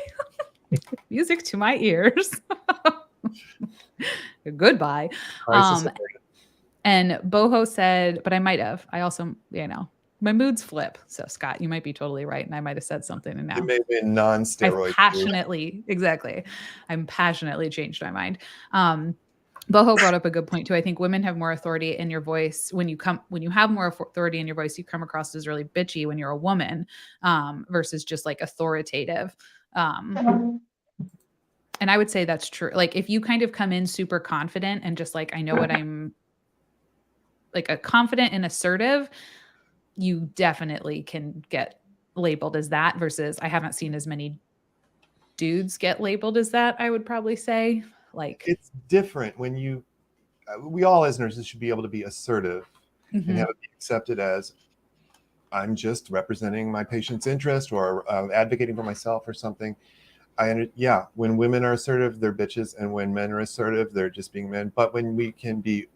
Speaker 1: Music to my ears. Goodbye. And Boho said, but I might have. I also, my moods flip. So Scott, you might be totally right. And I might have said something. And now
Speaker 2: it may be non-steroid.
Speaker 1: I'm passionately changed my mind. Boho brought up a good point too. I think women have more authority in your voice. When you have more authority in your voice, you come across as really bitchy when you're a woman, versus just like authoritative. And I would say that's true. Like, if you kind of come in super confident and just like, I know what I'm like, a confident and assertive, you definitely can get labeled as that, versus I haven't seen as many dudes get labeled as that. I would probably say, like,
Speaker 2: it's different when we all as nurses should be able to be assertive and have it be accepted as, I'm just representing my patient's interest or advocating for myself or something. When women are assertive, they're bitches, and when men are assertive, they're just being men. But when we can be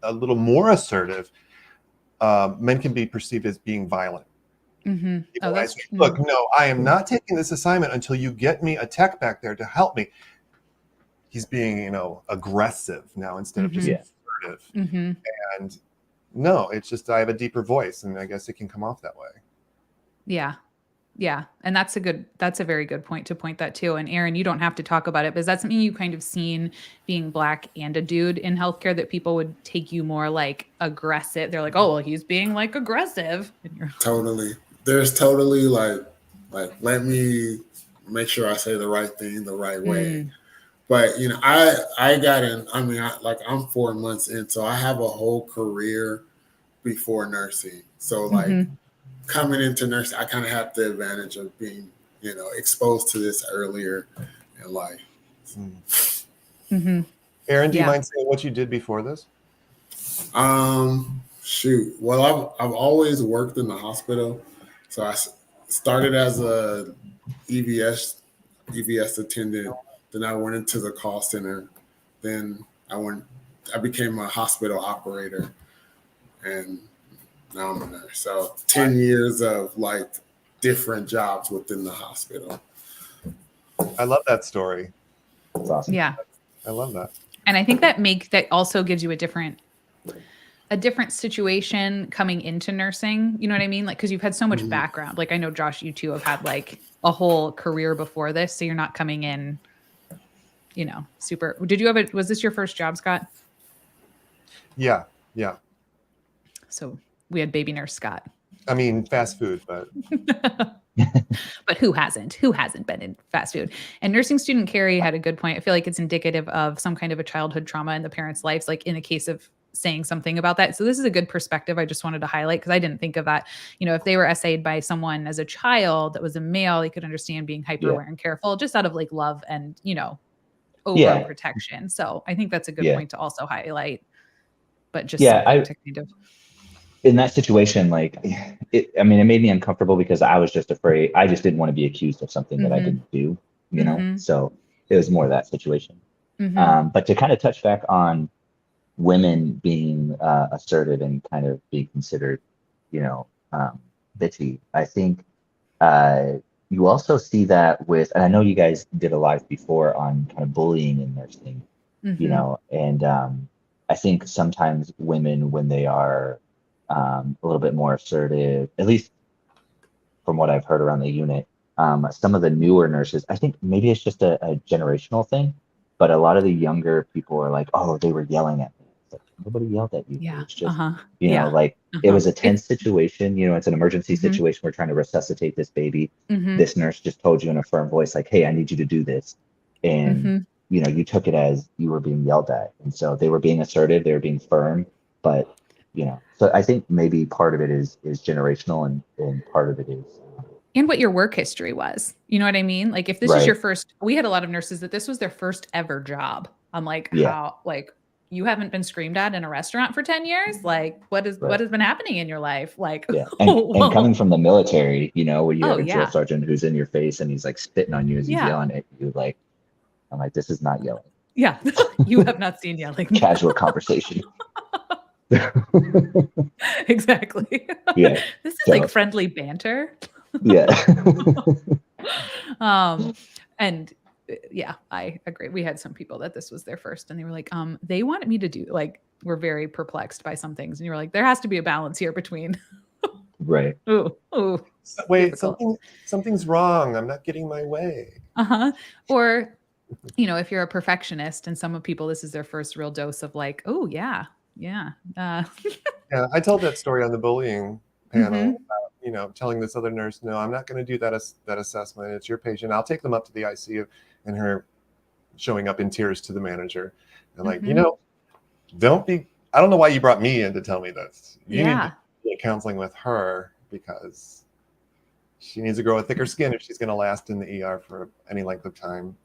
Speaker 2: a little more assertive, men can be perceived as being violent. Look, no, I am not taking this assignment until you get me a tech back there to help me. He's being, aggressive now instead of just assertive. And no, it's just I have a deeper voice, and I guess it can come off that way.
Speaker 1: Yeah. And that's a very good point to point that too. And Aaron, you don't have to talk about it, but is that something you kind of seen being Black and a dude in healthcare, that people would take you more like aggressive? They're like, oh, well, he's being like aggressive.
Speaker 3: Totally. There's totally like, let me make sure I say the right thing the right way. But, I got in, I'm 4 months in, so I have a whole career before nursing. So like, coming into nursing, I kind of have the advantage of being, exposed to this earlier in life.
Speaker 2: Aaron, do you mind saying what you did before this?
Speaker 3: Well, I've always worked in the hospital. So I started as a EVS EVS attendant. Then I went into the call center. Then I became a hospital operator, and now I'm a nurse. So 10 years of like different jobs within the hospital.
Speaker 2: I love that story.
Speaker 4: That's awesome.
Speaker 1: Yeah.
Speaker 2: I love that.
Speaker 1: And I think that also gives you a different situation coming into nursing. You know what I mean? Like, because you've had so much background. Like, I know, Josh, you two have had like a whole career before this. So you're not coming in, you know, super. Did you have was this your first job, Scott?
Speaker 2: Yeah. Yeah.
Speaker 1: So we had baby nurse Scott.
Speaker 2: I mean, fast food, but.
Speaker 1: But who hasn't? Who hasn't been in fast food? And nursing student Carrie had a good point. I feel like it's indicative of some kind of a childhood trauma in the parents' lives, like in the case of saying something about that. So this is a good perspective I just wanted to highlight because I didn't think of that. You know, if they were essayed by someone as a child that was a male, they could understand being hyper aware and careful just out of like love and, you know, overprotection. So I think that's a good point to also highlight. But just to kind of
Speaker 4: in that situation, like, it made me uncomfortable because I was just afraid. I just didn't want to be accused of something that I didn't do, you know? So it was more that situation. But to kind of touch back on women being assertive and kind of being considered, you know, bitchy, I think you also see that with, and I know you guys did a live before on kind of bullying in nursing, you know, and I think sometimes women, when they are a little bit more assertive, at least from what I've heard around the unit. Some of the newer nurses, I think maybe it's just a generational thing, but a lot of the younger people are like, oh, they were yelling at me. It's like, nobody yelled at you.
Speaker 1: Yeah.
Speaker 4: It's just, you know, like it was a tense situation. You know, it's an emergency situation. We're trying to resuscitate this baby. This nurse just told you in a firm voice, like, hey, I need you to do this. And, you know, you took it as you were being yelled at. And so they were being assertive, they were being firm, but you know, so I think maybe part of it is generational and part of it is.
Speaker 1: And what your work history was, you know what I mean? Like if this is your first, we had a lot of nurses that this was their first ever job. I'm like, how, like, you haven't been screamed at in a restaurant for 10 years? Like what has been happening in your life? Like,
Speaker 4: and coming from the military, you know, where you have a drill sergeant who's in your face and he's like spitting on you as he's yelling at you, like, I'm like, this is not yelling.
Speaker 1: Yeah. You have not seen yelling.
Speaker 4: Casual conversation.
Speaker 1: Exactly.
Speaker 4: Yeah.
Speaker 1: This is like friendly banter.
Speaker 4: Yeah.
Speaker 1: And yeah, I agree. We had some people that this was their first and they were like, they wanted me to do, like, we're very perplexed by some things. And you were like, there has to be a balance here between.
Speaker 4: Right.
Speaker 1: Ooh,
Speaker 2: wait, something's wrong. I'm not getting my way.
Speaker 1: Or, you know, if you're a perfectionist and some of people, this is their first real dose of like, oh yeah. Yeah.
Speaker 2: Yeah, I told that story on the bullying panel about, you know, telling this other nurse, no, I'm not going to do that assessment. It's your patient. I'll take them up to the ICU, and her showing up in tears to the manager. And like, you know, I don't know why you brought me in to tell me this. You need to be counseling with her because she needs to grow a thicker skin if she's going to last in the ER for any length of time.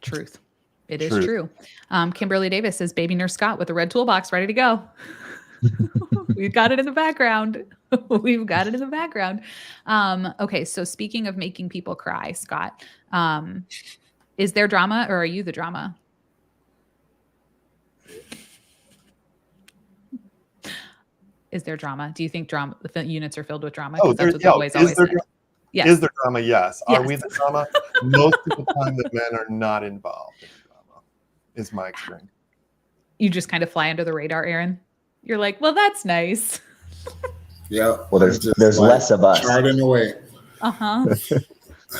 Speaker 1: Truth. It is true. Kimberly Davis says, baby nurse Scott with a red toolbox ready to go. We've got it in the background. We've got it in the background. Okay, so speaking of making people cry, Scott, is there drama or are you the drama? Is there drama? Do you think the units are filled with drama?
Speaker 2: Oh,
Speaker 1: that's what the boys always say.
Speaker 2: Yes. Is there drama? Yes. Are we the drama? Most of the time the men are not involved in drama, is my experience.
Speaker 1: You just kind of fly under the radar, Aaron. You're like, well, that's nice.
Speaker 3: Yeah.
Speaker 4: Well, there's less of us.
Speaker 3: Charting away.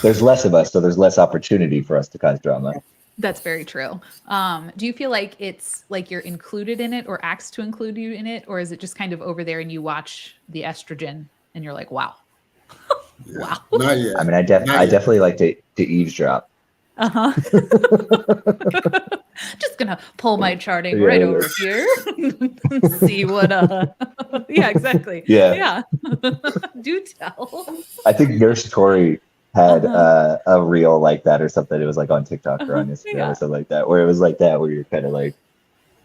Speaker 4: There's less of us, so there's less opportunity for us to cause drama.
Speaker 1: That's very true. Do you feel like it's like you're included in it or asked to include you in it? Or is it just kind of over there and you watch the estrogen and you're like, wow. Wow.
Speaker 3: Not yet.
Speaker 4: I mean, I definitely like to eavesdrop.
Speaker 1: Just gonna pull my charting over here and see what yeah, exactly. Yeah. Do tell.
Speaker 4: I think Nurse Tori had a reel like that or something. It was like on TikTok or on Instagram or something like that, where it was like that, where you're kind of like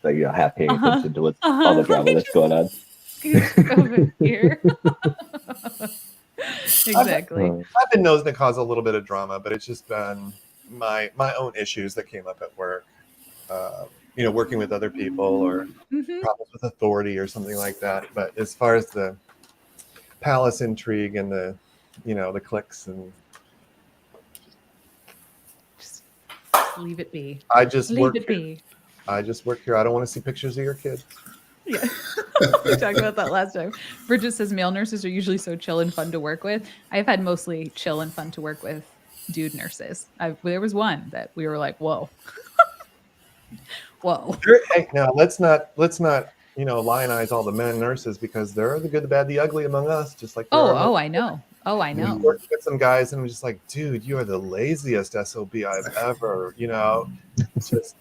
Speaker 4: you know, half paying attention to what's all the drama that's going on.
Speaker 1: Over here. Exactly.
Speaker 2: I've been known to cause a little bit of drama, but it's just been my own issues that came up at work. Working with other people or problems with authority or something like that. But as far as the palace intrigue and the cliques, and
Speaker 1: Just leave it be.
Speaker 2: I just
Speaker 1: Leave
Speaker 2: work
Speaker 1: it
Speaker 2: here.
Speaker 1: be.
Speaker 2: I just work here. I don't want to see pictures of your kid.
Speaker 1: Yeah. We talked about that last time. Bridget says male nurses are usually so chill and fun to work with. I've had mostly chill and fun to work with dude nurses. There was one that we were like, whoa. Whoa.
Speaker 2: Hey, now let's not lionize all the men nurses, because there are the good, the bad, the ugly among us, just like there are
Speaker 1: I know. Oh, I know.
Speaker 2: working with some guys and I'm just like, dude, you are the laziest SOB I've ever, just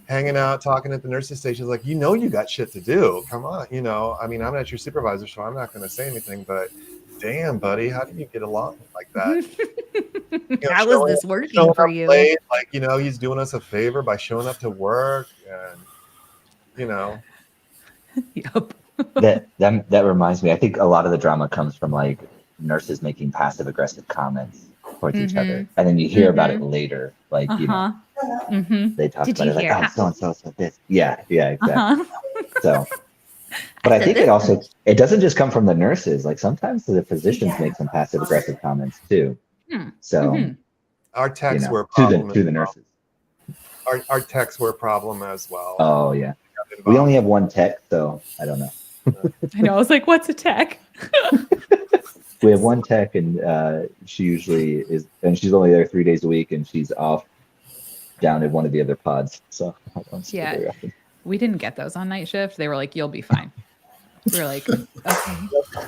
Speaker 2: hanging out, talking at the nurses station. Like, you got shit to do. Come on, I mean, I'm not your supervisor, so I'm not going to say anything, but damn, buddy, how do you get along like that?
Speaker 1: How is this working for you?
Speaker 2: Late, like, he's doing us a favor by showing up to work, and
Speaker 1: Yep.
Speaker 4: that reminds me. I think a lot of the drama comes from like nurses making passive aggressive comments towards each other, and then you hear about it later. Like they talk about it like, oh, so and so said this. Yeah, exactly. So, but I think it doesn't just come from the nurses. Like sometimes the physicians make some passive aggressive comments too. So
Speaker 2: our texts were a problem
Speaker 4: to the nurses.
Speaker 2: Our texts were a problem as well.
Speaker 4: Oh yeah. We only have one tech, so I don't know.
Speaker 1: I know. I was like, what's a tech?
Speaker 4: We have one tech, and she usually is, and she's only there 3 days a week, and she's off down in one of the other pods. So I don't see her very often.
Speaker 1: We didn't get those on night shift. They were like, you'll be fine. We were like, okay.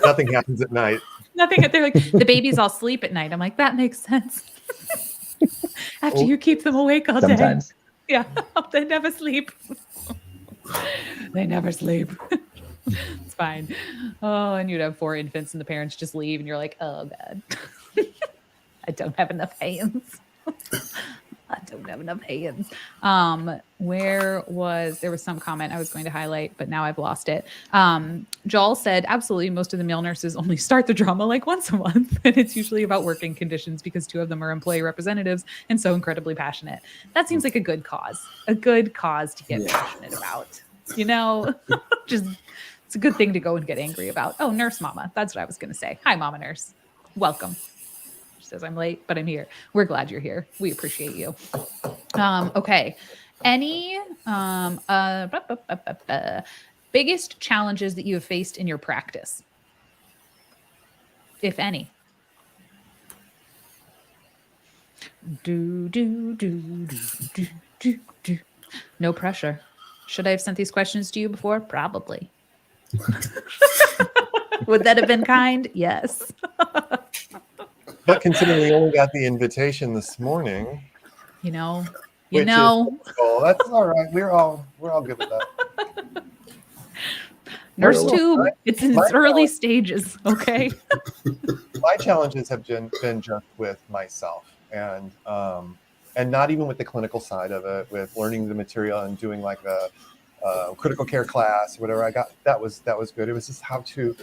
Speaker 2: Nothing happens at night.
Speaker 1: Nothing. They're like, the babies all sleep at night. I'm like, that makes sense. After you keep them awake all day.
Speaker 4: Sometimes.
Speaker 1: Yeah. They never sleep. They never sleep. It's fine. Oh, and you'd have 4 infants and the parents just leave and you're like, oh God. I don't have enough hands. I don't have enough hands. There was some comment I was going to highlight, but now I've lost it. Joel said, absolutely, most of the male nurses only start the drama like once a month, and it's usually about working conditions because 2 of them are employee representatives and so incredibly passionate. That seems like a good cause to get passionate about. Just it's a good thing to go and get angry about. Oh, nurse mama. That's what I was going to say. Hi, mama nurse. Welcome. Says I'm late, but I'm here. We're glad you're here. We appreciate you. Okay. Any biggest challenges that you have faced in your practice, if any? No pressure. Should I have sent these questions to you before? Probably. Would that have been kind? Yes.
Speaker 2: But considering we only got the invitation this morning,
Speaker 1: that's all
Speaker 2: right. We're all good with that.
Speaker 1: Nurse tube, it's in its early stages. Okay.
Speaker 2: My challenges have been just with myself, and not even with the clinical side of it, with learning the material and doing like a critical care class, whatever I got. That was good. It was just how to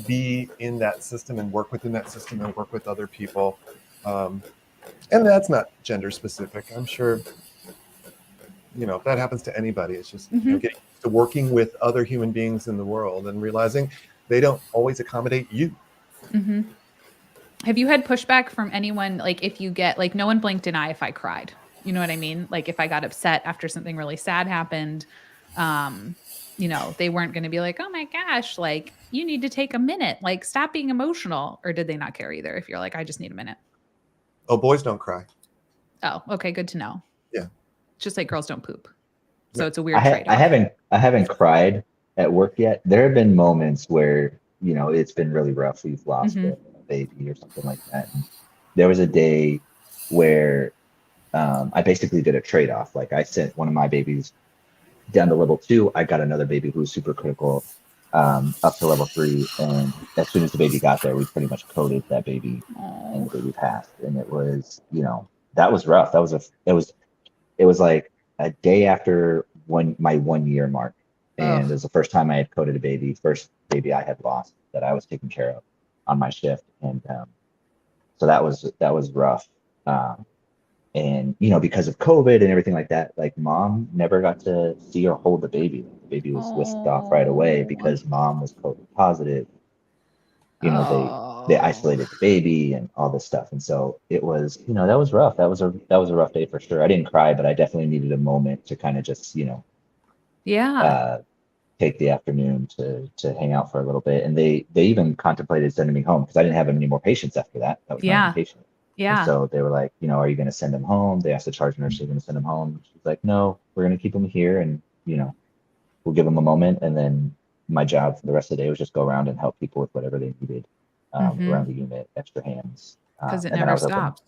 Speaker 2: be in that system and work within that system and work with other people. And that's not gender specific. I'm sure, that happens to anybody. It's just getting used to working with other human beings in the world and realizing they don't always accommodate you.
Speaker 1: Mm-hmm. Have you had pushback from anyone? Like if you get, like, no one blinked an eye if I cried, you know what I mean? Like if I got upset after something really sad happened, they weren't going to be like, oh my gosh, like you need to take a minute, like stop being emotional. Or did they not care either? If you're like, I just need a minute.
Speaker 2: Oh, boys don't cry.
Speaker 1: Oh, okay. Good to know.
Speaker 2: Yeah.
Speaker 1: Just like girls don't poop. So it's a weird trade-off.
Speaker 4: I haven't cried at work yet. There have been moments where, it's been really rough. We've lost a baby or something like that. And there was a day where I basically did a trade-off. Like I sent one of my babies down to level 2. I got another baby who was super critical up to level 3. And as soon as the baby got there, we pretty much coded that baby and the baby passed. And it was, that was rough. It was like a day after my 1 year mark. And it was the first time I had coded a baby, first baby I had lost that I was taking care of. on my shift, and so that was rough. And because of COVID and everything like that, like mom never got to see or hold the baby. The baby was whisked off right away
Speaker 1: Oh,
Speaker 4: because mom was COVID positive. They
Speaker 1: oh,
Speaker 4: isolated the baby and all this stuff. And so it was, that was rough. That was a rough day for sure. I didn't cry, but I definitely needed a moment to kind of just,
Speaker 1: yeah,
Speaker 4: uh, take the afternoon to hang out for a little bit. And they even contemplated sending me home because I didn't have any more patients after that. That was my only
Speaker 1: yeah,
Speaker 4: patient. And
Speaker 1: yeah.
Speaker 4: so they were like, are you going to send him home? They asked the charge nurse, are you going to send him home? She's like, no, we're going to keep him here, and we'll give him a moment. And then my job for the rest of the day was just go around and help people with whatever they needed
Speaker 1: Mm-hmm.
Speaker 4: around the unit, extra hands.
Speaker 1: Because it
Speaker 4: And then I
Speaker 1: never
Speaker 4: was open.
Speaker 1: stops.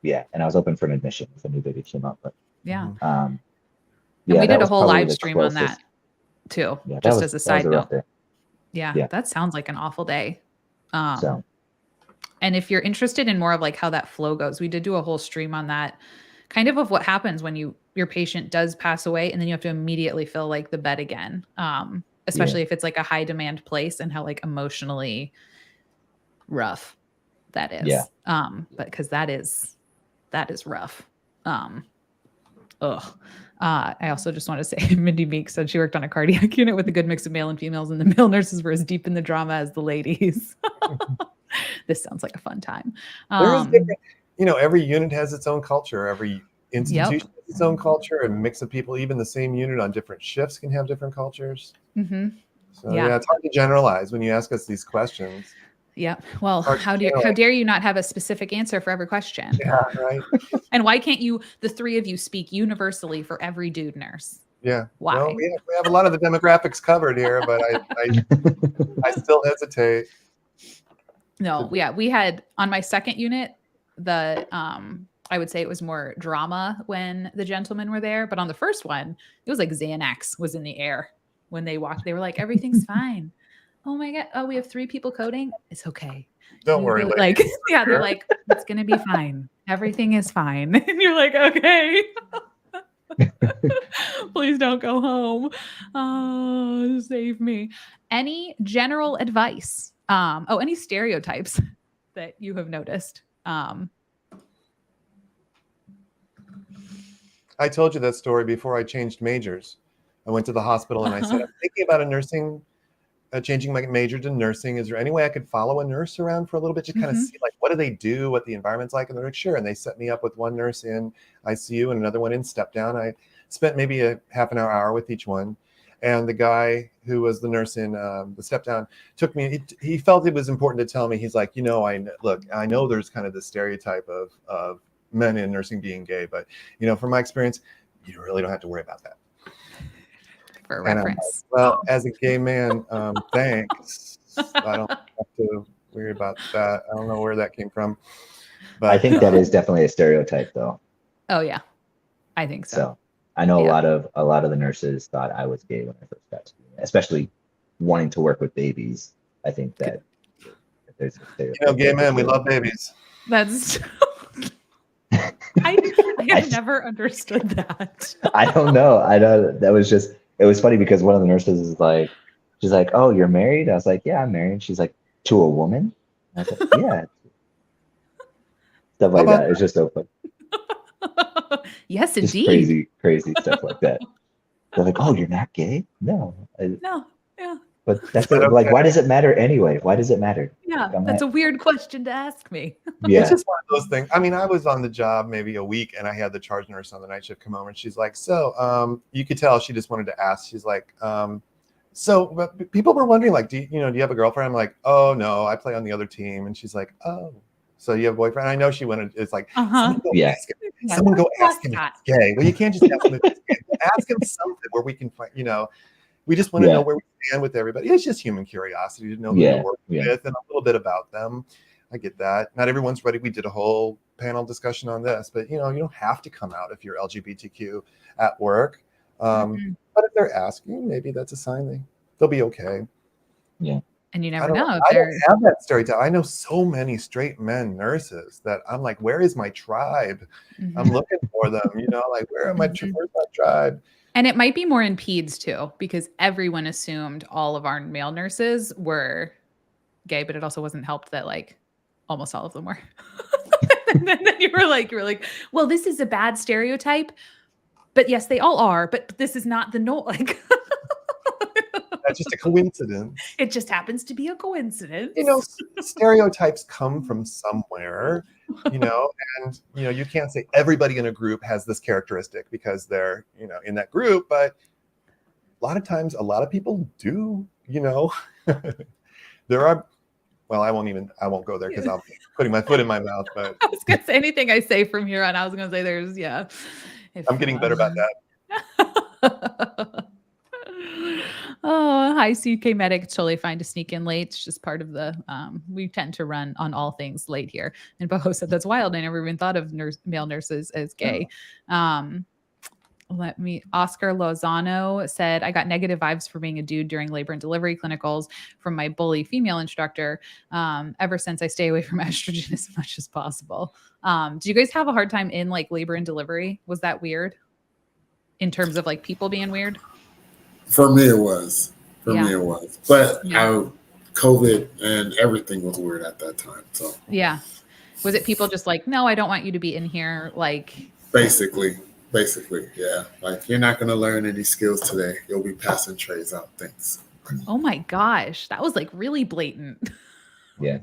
Speaker 4: Yeah. And I was open for an admission if a new baby came up. But
Speaker 1: Yeah.
Speaker 2: Mhm.
Speaker 1: And
Speaker 4: yeah,
Speaker 1: we
Speaker 4: that
Speaker 1: did a
Speaker 4: was
Speaker 1: whole
Speaker 4: probably
Speaker 1: live
Speaker 4: the
Speaker 1: stream on that
Speaker 4: closest.
Speaker 1: too,
Speaker 4: Yeah, that
Speaker 1: just
Speaker 4: was
Speaker 1: as a
Speaker 4: that was
Speaker 1: side
Speaker 4: a rough
Speaker 1: note.
Speaker 4: day.
Speaker 1: Yeah,
Speaker 4: Yeah.
Speaker 1: that sounds like an awful day. Um,
Speaker 4: So
Speaker 1: and if you're interested in more of like how that flow goes, we did do a whole stream on that, kind of what happens when your patient does pass away and then you have to immediately fill like the bed again.
Speaker 4: yeah,
Speaker 1: Especially if it's like a high demand place and how like emotionally rough that
Speaker 4: yeah.
Speaker 1: is. But because that is rough. Um, ugh. I also just want to say Mindy Meek said she worked on a cardiac unit with a good mix of male and females, and the male nurses were as deep in the drama as the ladies. This sounds like a fun time.
Speaker 2: There is different, every unit has its own culture. Every
Speaker 1: Yep.
Speaker 2: institution has its own culture, and mix of people, even the same unit on different shifts can have different cultures.
Speaker 1: Mm-hmm.
Speaker 2: So
Speaker 1: Yeah.
Speaker 2: it's hard to generalize when you ask us these questions.
Speaker 1: Yeah. Well,
Speaker 2: Hard to
Speaker 1: how
Speaker 2: generalize.
Speaker 1: dare you not have a specific answer for every question?
Speaker 2: Yeah, right.
Speaker 1: And why can't you, the three of you, speak universally for every dude nurse?
Speaker 2: Yeah.
Speaker 1: Why?
Speaker 2: Well, we have a lot of the demographics covered here, but I still hesitate.
Speaker 1: No, yeah, we had on my second unit, I would say it was more drama when the gentlemen were there, but on the first one, it was like Xanax was in the air when they walked. They were like, everything's fine. Oh my God. Oh, we have 3 people coding. It's okay.
Speaker 2: Don't worry, ladies.
Speaker 1: Like, yeah, they're like, it's gonna be fine. Everything is fine. And you're like, okay. Please don't go home. Oh, save me. Any general advice? Any stereotypes that you have noticed?
Speaker 2: I told you that story before I changed majors. I went to the hospital and I said, I'm thinking about changing my major to nursing. Is there any way I could follow a nurse around for a little bit to kind of see like what do they do, what the environment's like? And they're like, sure. And they set me up with one nurse in ICU and another one in step down. I spent maybe a half an hour with each one. And the guy who was the nurse in the step down took me. He felt it was important to tell me. He's like, I know there's kind of the stereotype of men in nursing being gay, but from my experience, you really don't have to worry about that.
Speaker 1: For reference.
Speaker 2: Like, well, as a gay man, thanks. I don't have to worry about that. I don't know where that came from. But
Speaker 4: I think that is definitely a stereotype, though.
Speaker 1: Oh yeah, I think so.
Speaker 4: So I know a lot of the nurses thought I was gay when I first got to it, especially wanting to work with babies. I think that there's a stereotype.
Speaker 2: Gay men, we love babies.
Speaker 1: That's. I have never understood that.
Speaker 4: I don't know. That was just. It was funny because one of the nurses is like, she's like, "Oh, you're married?" I was like, "Yeah, I'm married." She's like, "To a woman?" I was like, "Yeah." Stuff like that. It's just so fun.
Speaker 1: Yes,
Speaker 4: Just
Speaker 1: indeed.
Speaker 4: crazy stuff like that. They're like, "Oh, you're not gay?" No.
Speaker 1: No. Yeah.
Speaker 4: But that's like, why does it matter anyway? Why does it matter?
Speaker 1: Yeah,
Speaker 4: Like,
Speaker 1: that's a weird question to ask me.
Speaker 2: It's just one of those things. I mean, I was on the job maybe a week and I had the charge nurse on the night shift come over and she's like, so you could tell she just wanted to ask. She's like, but people were wondering, like, do you have a girlfriend? I'm like, oh no, I play on the other team. And she's like, oh, so you have a boyfriend? I know she wanted, it's like, someone go ask him if he's gay. Well, you can't just ask him if he's gay. Ask him something where we can find, we just want to know where we stand with everybody. It's just human curiosity to know who you're working with and a little bit about them. I get that. Not everyone's ready. We did a whole panel discussion on this, but you don't have to come out if you're LGBTQ at work. But if they're asking, maybe that's a sign they'll be okay.
Speaker 1: Yeah. And you never know.
Speaker 2: I don't have that stereotype. I know so many straight men nurses that I'm like, where is my tribe? I'm looking for them, like where's my tribe?
Speaker 1: And it might be more in peds too, because everyone assumed all of our male nurses were gay, but it also wasn't helped that like almost all of them were. And then you were like, well, this is a bad stereotype, but yes, they all are, but this is not the norm. Like,
Speaker 2: That's just a coincidence.
Speaker 1: it just happens to be a coincidence.
Speaker 2: You know, stereotypes come from somewhere, you know, and, you know, you can't say everybody in a group has this characteristic because they're, you know, in that group, but a lot of times, a lot of people do, you know. There are, well, I won't go there because I'm putting my foot in my mouth, but.
Speaker 1: I was going to say anything I say from here on, I was going to say there's, yeah.
Speaker 2: I'm getting better about that.
Speaker 1: Oh, hi, CK Medic. It's totally fine to sneak in late. It's just part of the, we tend to run on all things late here. And Boho said, that's wild. I never even thought of male nurses as gay. Oscar Lozano said, I got negative vibes for being a dude during labor and delivery clinicals from my bully female instructor. Ever since I stay away from estrogen as much as possible. Do you guys have a hard time in like labor and delivery? Was that weird in terms of like people being weird?
Speaker 3: For me, it was. But COVID and everything was weird at that time. So
Speaker 1: yeah. Was it people just like, no, I don't want you to be in here? Like
Speaker 3: basically, yeah. Like you're not gonna learn any skills today. You'll be passing trays out. Thanks.
Speaker 1: Oh my gosh, that was like really blatant.
Speaker 4: Yeah.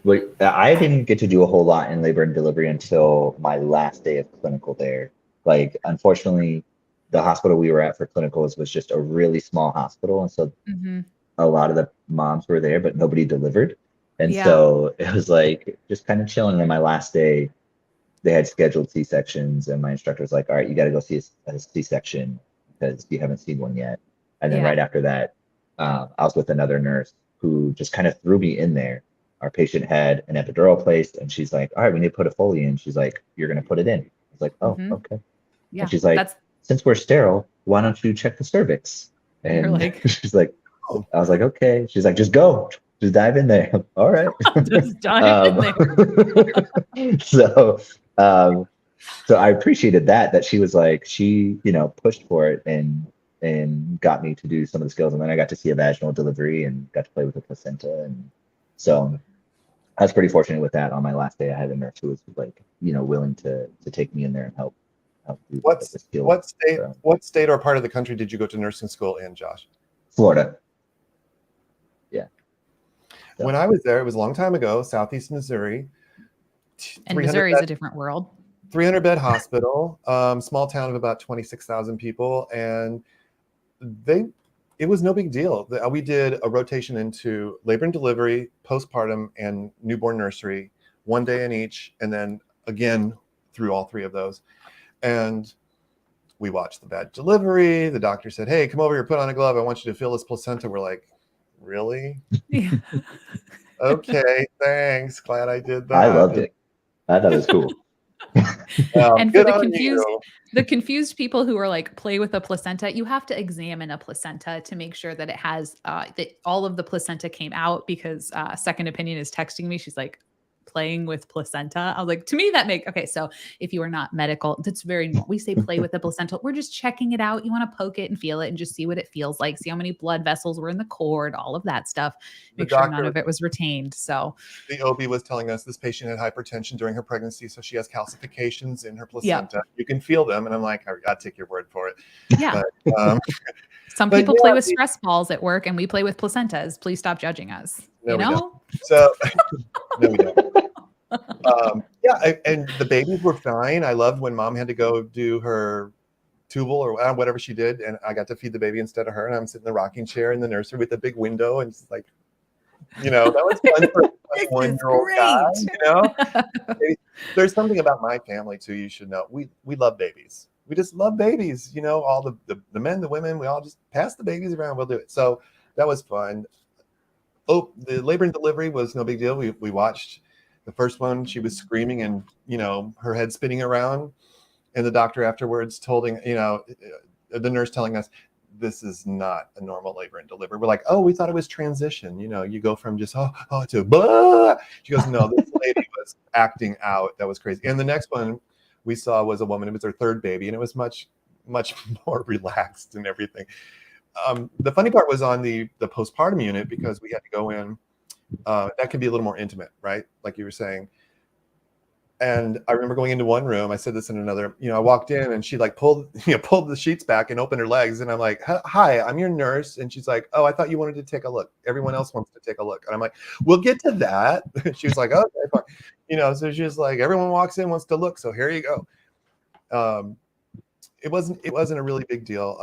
Speaker 4: But I didn't get to do a whole lot in labor and delivery until my last day of clinical there. Like, unfortunately, the hospital we were at for clinicals was just a really small hospital. And so a lot of the moms were there, but nobody delivered. And so it was like just kind of chilling. And then my last day, they had scheduled C-sections, and my instructor was like, all right, you got to go see a C-section because you haven't seen one yet. And then right after that, I was with another nurse who just kind of threw me in there. Our patient had an epidural placed, and she's like, all right, we need to put a Foley in. She's like, you're going to put it in. I was like, oh, okay.
Speaker 1: Yeah.
Speaker 4: And she's like, since we're sterile, why don't you check the cervix? And like, she's like, oh. I was like, okay. She's like, just go. Just dive in there. All right.
Speaker 1: Just dive in there.
Speaker 4: So I appreciated that she was like, she, you know, pushed for it and got me to do some of the skills. And then I got to see a vaginal delivery and got to play with the placenta. And so I was pretty fortunate with that. On my last day, I had a nurse who was like, you know, willing to take me in there and help do
Speaker 2: what state or part of the country did you go to nursing school in, Josh?
Speaker 4: Florida. Yeah. So.
Speaker 2: When I was there, it was a long time ago, Southeast Missouri.
Speaker 1: And Missouri is a different world.
Speaker 2: 300-bed hospital, small town of about 26,000 people, and it was no big deal. We did a rotation into labor and delivery, postpartum, and newborn nursery, one day in each, and then again through all three of those. And we watched the bad delivery. The doctor said, hey, come over here, put on a glove. I want you to feel this placenta. We're like, really?
Speaker 1: Yeah.
Speaker 2: Okay, thanks. Glad I did that.
Speaker 4: I loved it. I thought it was cool.
Speaker 1: And for the confused people who are like, play with a placenta, you have to examine a placenta to make sure that it has that all of the placenta came out, because Second Opinion is texting me. She's like, playing with placenta. I was like, to me, okay. So if you are not medical, that's we say play with the placenta. We're just checking it out. You want to poke it and feel it and just see what it feels like. See how many blood vessels were in the cord, all of that stuff. Make sure none of it was retained. So the
Speaker 2: OB was telling us this patient had hypertension during her pregnancy. So she has calcifications in her placenta. Yep. You can feel them. And I'm like, I'll take your word for it.
Speaker 1: Yeah. But, some people play with stress balls at work, and we play with placentas. Please stop judging us.
Speaker 2: No,
Speaker 1: you know?
Speaker 2: So no, we don't. And the babies were fine. I loved when mom had to go do her tubal or whatever she did, and I got to feed the baby instead of her, and I'm sitting in the rocking chair in the nursery with a big window, and it's like, you know, that was fun for a 21-year-old guy. You know, there's something about my family too. You should know, we love babies. We just love babies. You know, all the men, the women, we all just pass the babies around. We'll do it. So that was fun. Oh, the labor and delivery was no big deal. We watched the first one. She was screaming and, you know, her head spinning around. And the doctor afterwards the nurse telling us, this is not a normal labor and delivery. We're like, oh, we thought it was transition. You know, you go from just, oh to blah. She goes, no, this lady was acting out. That was crazy. And the next one we saw was a woman. It was her third baby. And it was much, much more relaxed and everything. The funny part was on the postpartum unit, because we had to go in that can be a little more intimate, right? Like you were saying. And I remember going into one room. I said this in another. I walked in and she like pulled the sheets back and opened her legs. And I'm like, "Hi, I'm your nurse." And she's like, "Oh, I thought you wanted to take a look. Everyone else wants to take a look." And I'm like, "We'll get to that." She was like, "Okay, fine." So she's like, "Everyone walks in, wants to look. So here you go." It wasn't a really big deal.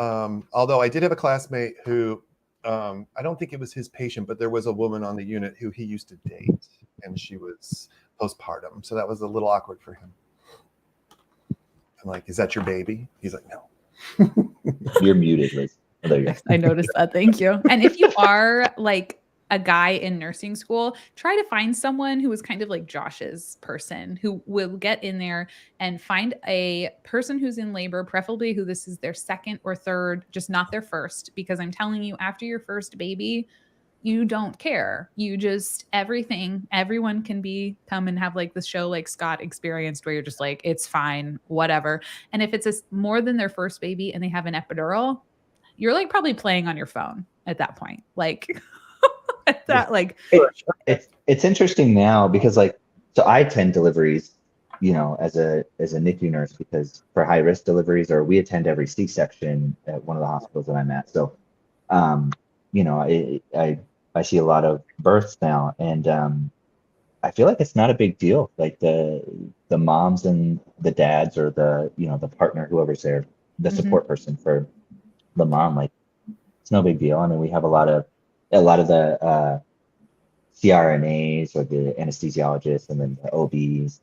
Speaker 2: Although I did have a classmate who, I don't think it was his patient, but there was a woman on the unit who he used to date, and she was postpartum, so that was a little awkward for him. I'm like, "Is that your baby?" He's like, "No."
Speaker 4: You're muted, Liz. Oh, there you go.
Speaker 1: I noticed that. Thank you. And if you are like a guy in nursing school, try to find someone who is kind of like Josh's person, who will get in there and find a person who's in labor, preferably who this is their second or third, just not their first, because I'm telling you, after your first baby, you don't care. You just, everyone can come and have like the show like Scott experienced, where you're just like, it's fine, whatever. And if it's more than their first baby and they have an epidural, you're like probably playing on your phone at that point. Like at that, like
Speaker 4: it's interesting now because like, so I attend deliveries, as a NICU nurse, because for high risk deliveries, or we attend every C-section at one of the hospitals that I'm at. So, I see a lot of births now, and I feel like it's not a big deal. Like the moms and the dads, or the partner, whoever's there, the support person for the mom, like it's no big deal. I mean, we have a lot of the CRNAs, or the anesthesiologists, and then the OBs,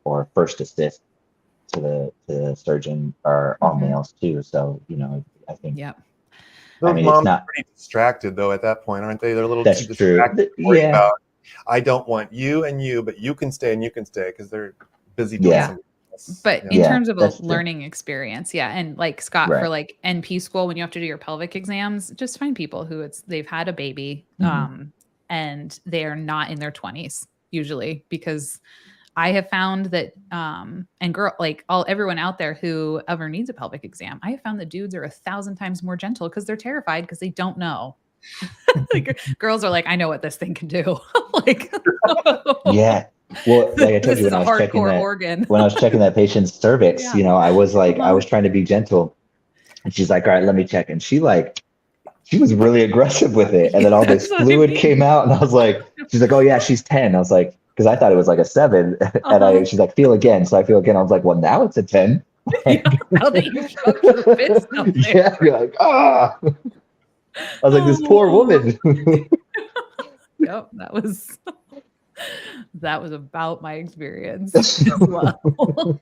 Speaker 4: or first assist to the surgeon, are all males too. So I think
Speaker 2: Those moms are pretty distracted though at that point, aren't they? They're a little too distracted.
Speaker 4: Yeah.
Speaker 2: About, I don't want you and you, but you can stay and you can stay, because they're busy doing something else.
Speaker 1: But in terms of a learning experience, and like Scott, for like NP school, when you have to do your pelvic exams, just find people who they've had a baby, and they are not in their 20s usually, because I have found that, and everyone out there who ever needs a pelvic exam, I have found that dudes are 1,000 times more gentle because they're terrified, because they don't know. Like, girls are like, "I know what this thing can do." Like,
Speaker 4: yeah. Well, like I told you, when I was checking that patient's cervix, I was like, I was trying to be gentle, and she's like, "All right, let me check," and she was really aggressive with it, and then all this fluid came out, and I was like, she's like, "Oh yeah, she's 10." I was like, because I thought it was like a 7, and she's like, "Feel again." So I feel again. I was like, "Well, now it's a 10."
Speaker 1: Now that you've shoved the fist up there.
Speaker 4: Yeah, you're like, ah. I was like, this poor woman.
Speaker 1: Yep, that was about my experience as well.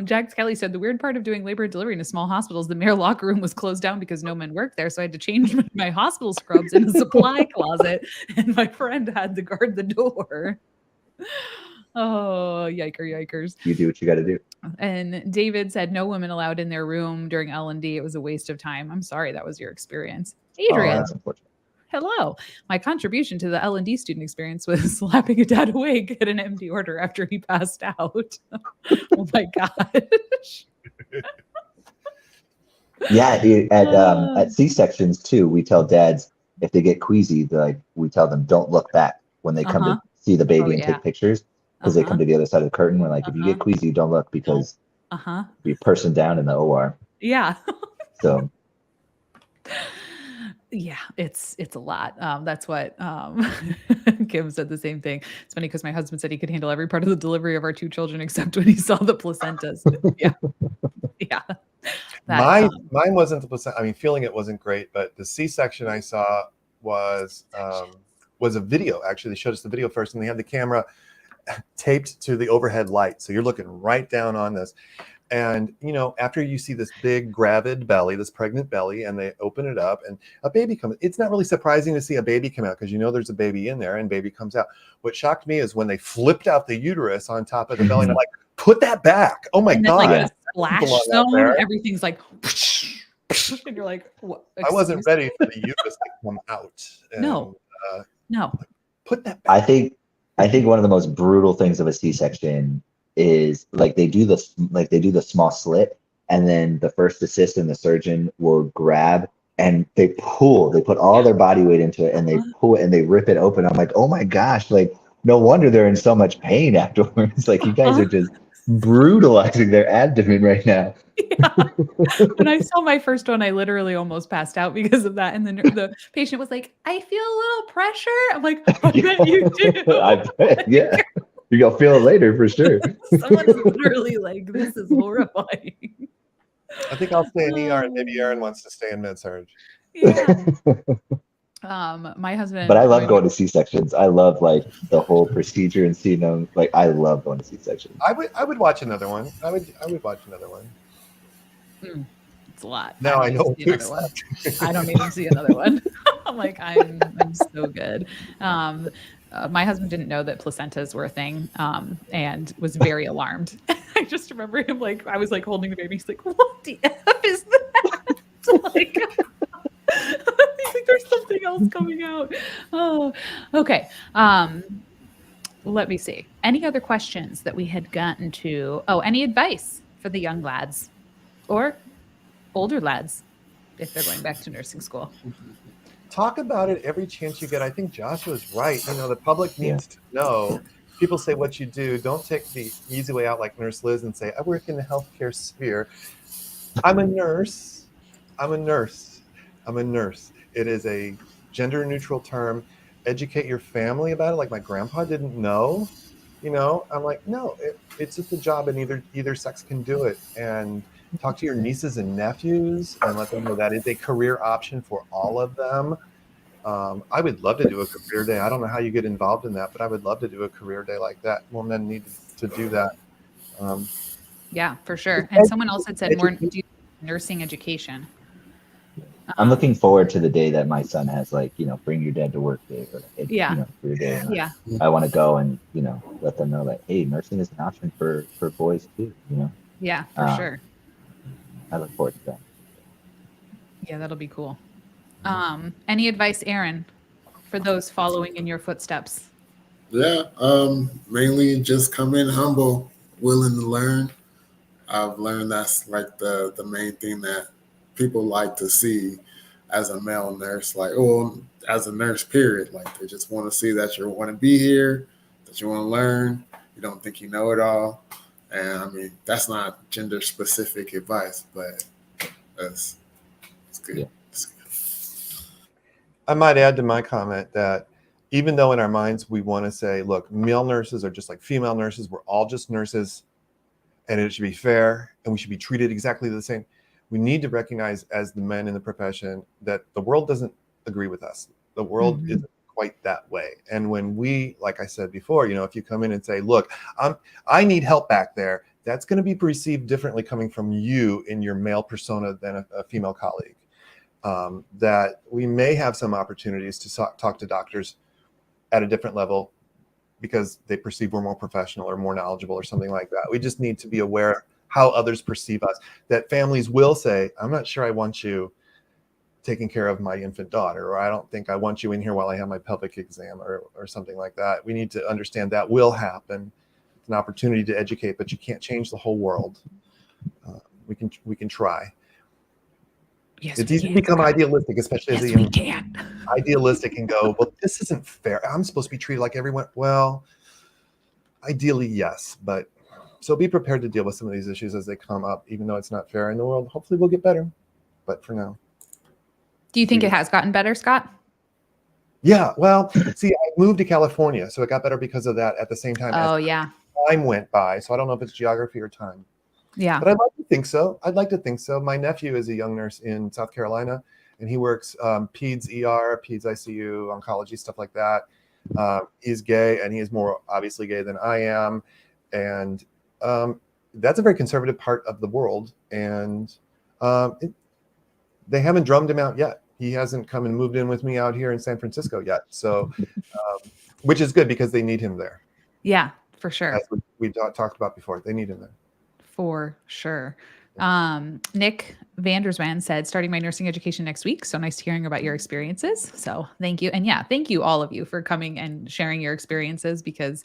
Speaker 1: Jack Kelly said, "The weird part of doing labor and delivery in a small hospital is the male locker room was closed down because no men worked there. So I had to change my hospital scrubs in a supply closet, and my friend had to guard the door." Oh, yikers.
Speaker 4: You do what you got to do.
Speaker 1: And David said, "No women allowed in their room during L&D. It was a waste of time." I'm sorry that was your experience. Adrian.
Speaker 4: That's unfortunate.
Speaker 1: Hello. My contribution to the L&D student experience was slapping a dad awake at an empty order after he passed out. Oh my gosh.
Speaker 4: Yeah, at C-sections too, we tell dads, if they get queasy, we tell them, don't look back when they come to see the baby and take pictures, because they come to the other side of the curtain. We're like, if you get queasy, don't look, because be a person down in the OR.
Speaker 1: Yeah.
Speaker 4: So.
Speaker 1: Yeah, it's a lot. That's what Kim said, the same thing. It's funny because my husband said he could handle every part of the delivery of our 2 children except when he saw the placentas. Yeah.
Speaker 2: Mine wasn't the placenta. I mean, feeling it wasn't great, but the C-section I saw was a video. Actually, they showed us the video first, and they had the camera taped to the overhead light, so you're looking right down on this. And, after you see this big gravid belly, this pregnant belly, and they open it up and a baby comes, it's not really surprising to see a baby come out, because there's a baby in there and baby comes out. What shocked me is when they flipped out the uterus on top of the belly, and I'm like, put that back. Oh my God.
Speaker 1: Like a splash zone, everything's like, and you're like, what?
Speaker 2: I wasn't ready for the uterus to come out. And,
Speaker 1: no.
Speaker 2: Put that back.
Speaker 4: I think one of the most brutal things of a C-section is they do the small slit, and then the first assist and the surgeon will grab and they put all their body weight into it and they pull it and they rip it open. I'm like, oh my gosh, like no wonder they're in so much pain afterwards. Like you guys are just brutalizing their abdomen right now.
Speaker 1: Yeah. When I saw my first one, I literally almost passed out because of that. And then the patient was like, I feel a little pressure. I'm like, I bet you do.
Speaker 4: I bet, yeah. You're gonna feel it later for sure.
Speaker 1: Someone is literally like, this is horrifying.
Speaker 2: I think I'll stay in ER, and maybe Aaron wants to stay in med-surg.
Speaker 1: Yeah. My husband.
Speaker 4: But I love going to C-sections. I love like the whole procedure and seeing them. Like I love going to C-sections.
Speaker 2: I would watch another one. I would watch another one.
Speaker 1: It's a lot.
Speaker 2: Now I know
Speaker 1: another one. I don't need to see another one. I'm like, I'm so good. My husband didn't know that placentas were a thing, and was very alarmed. I just remember him like, I was like holding the baby. He's like, what the F is that? Like, he's like, there's something else coming out. Oh, okay. Let me see. Any other questions that we had gotten to? Oh, any advice for the young lads or older lads if they're going back to nursing school?
Speaker 2: Talk about it every chance you get. I think Joshua's right. You know, the public needs to know. People say what you do. Don't take the easy way out like Nurse Liz and say, I work in the healthcare sphere. I'm a nurse. I'm a nurse. I'm a nurse. It is a gender neutral term. Educate your family about it. Like my grandpa didn't know, you know, I'm like, no, it's just a job and either sex can do it. And talk to your nieces and nephews and let them know that is a career option for all of them. I would love to do a career day. I don't know how you get involved in that, but I would love to do a career day like that. More men need to do that.
Speaker 1: Yeah, for sure. And someone else had said more nursing education.
Speaker 4: I'm looking forward to the day that my son has like, you know, bring your dad to work day or you know, career day.
Speaker 1: Yeah.
Speaker 4: I want to go and, you know, let them know that, hey, nursing is an option for boys too, you know?
Speaker 1: Yeah, for sure.
Speaker 4: I look forward to that.
Speaker 1: Yeah, that'll be cool. Any advice, Aaron, for those following in your footsteps?
Speaker 3: Yeah, mainly just come in humble, willing to learn. I've learned that's like the main thing that people like to see as a male nurse, like, oh, as a nurse, period. Like they just want to see that you want to be here, that you want to learn, you don't think you know it all. And I mean, that's not gender specific advice, but it's good.
Speaker 4: Yeah.
Speaker 3: It's good.
Speaker 2: I might add to my comment that even though in our minds we want to say, look, male nurses are just like female nurses, we're all just nurses, and it should be fair, and we should be treated exactly the same. We need to recognize as the men in the profession that the world doesn't agree with us. The world isn't quite that way. And when we, like I said before, you know, if you come in and say, look, I need help back there, that's going to be perceived differently coming from you in your male persona than a female colleague. That we may have some opportunities to talk to doctors at a different level because they perceive we're more professional or more knowledgeable or something like that. We just need to be aware how others perceive us, that families will say, I'm not sure I want you taking care of my infant daughter, or I don't think I want you in here while I have my pelvic exam or something like that. We need to understand that will happen. It's an opportunity to educate, but you can't change the whole world. We can try.
Speaker 1: Yes,
Speaker 2: it's easy to become idealistic, especially as a young
Speaker 1: man.
Speaker 2: Idealistic and go, well, this isn't fair. I'm supposed to be treated like everyone. Well, ideally, yes, but so be prepared to deal with some of these issues as they come up, even though it's not fair in the world. Hopefully we'll get better, but for now.
Speaker 1: Do you think it has gotten better, Scott?
Speaker 2: Yeah, well, see, I moved to California, so it got better because of that at the same time as time went by. So I don't know if it's geography or time.
Speaker 1: Yeah.
Speaker 2: But I'd like to think so. I'd like to think so. My nephew is a young nurse in South Carolina, and he works peds ER, peds ICU, oncology, stuff like that. He's gay, and he is more obviously gay than I am. And that's a very conservative part of the world. And they haven't drummed him out yet. He hasn't come and moved in with me out here in San Francisco yet. So, which is good because they need him there.
Speaker 1: Yeah, for sure.
Speaker 2: As we talked about before, they need him there.
Speaker 1: For sure. Nick Vandersman said, starting my nursing education next week. So nice hearing about your experiences. So thank you. And yeah, thank you all of you for coming and sharing your experiences, because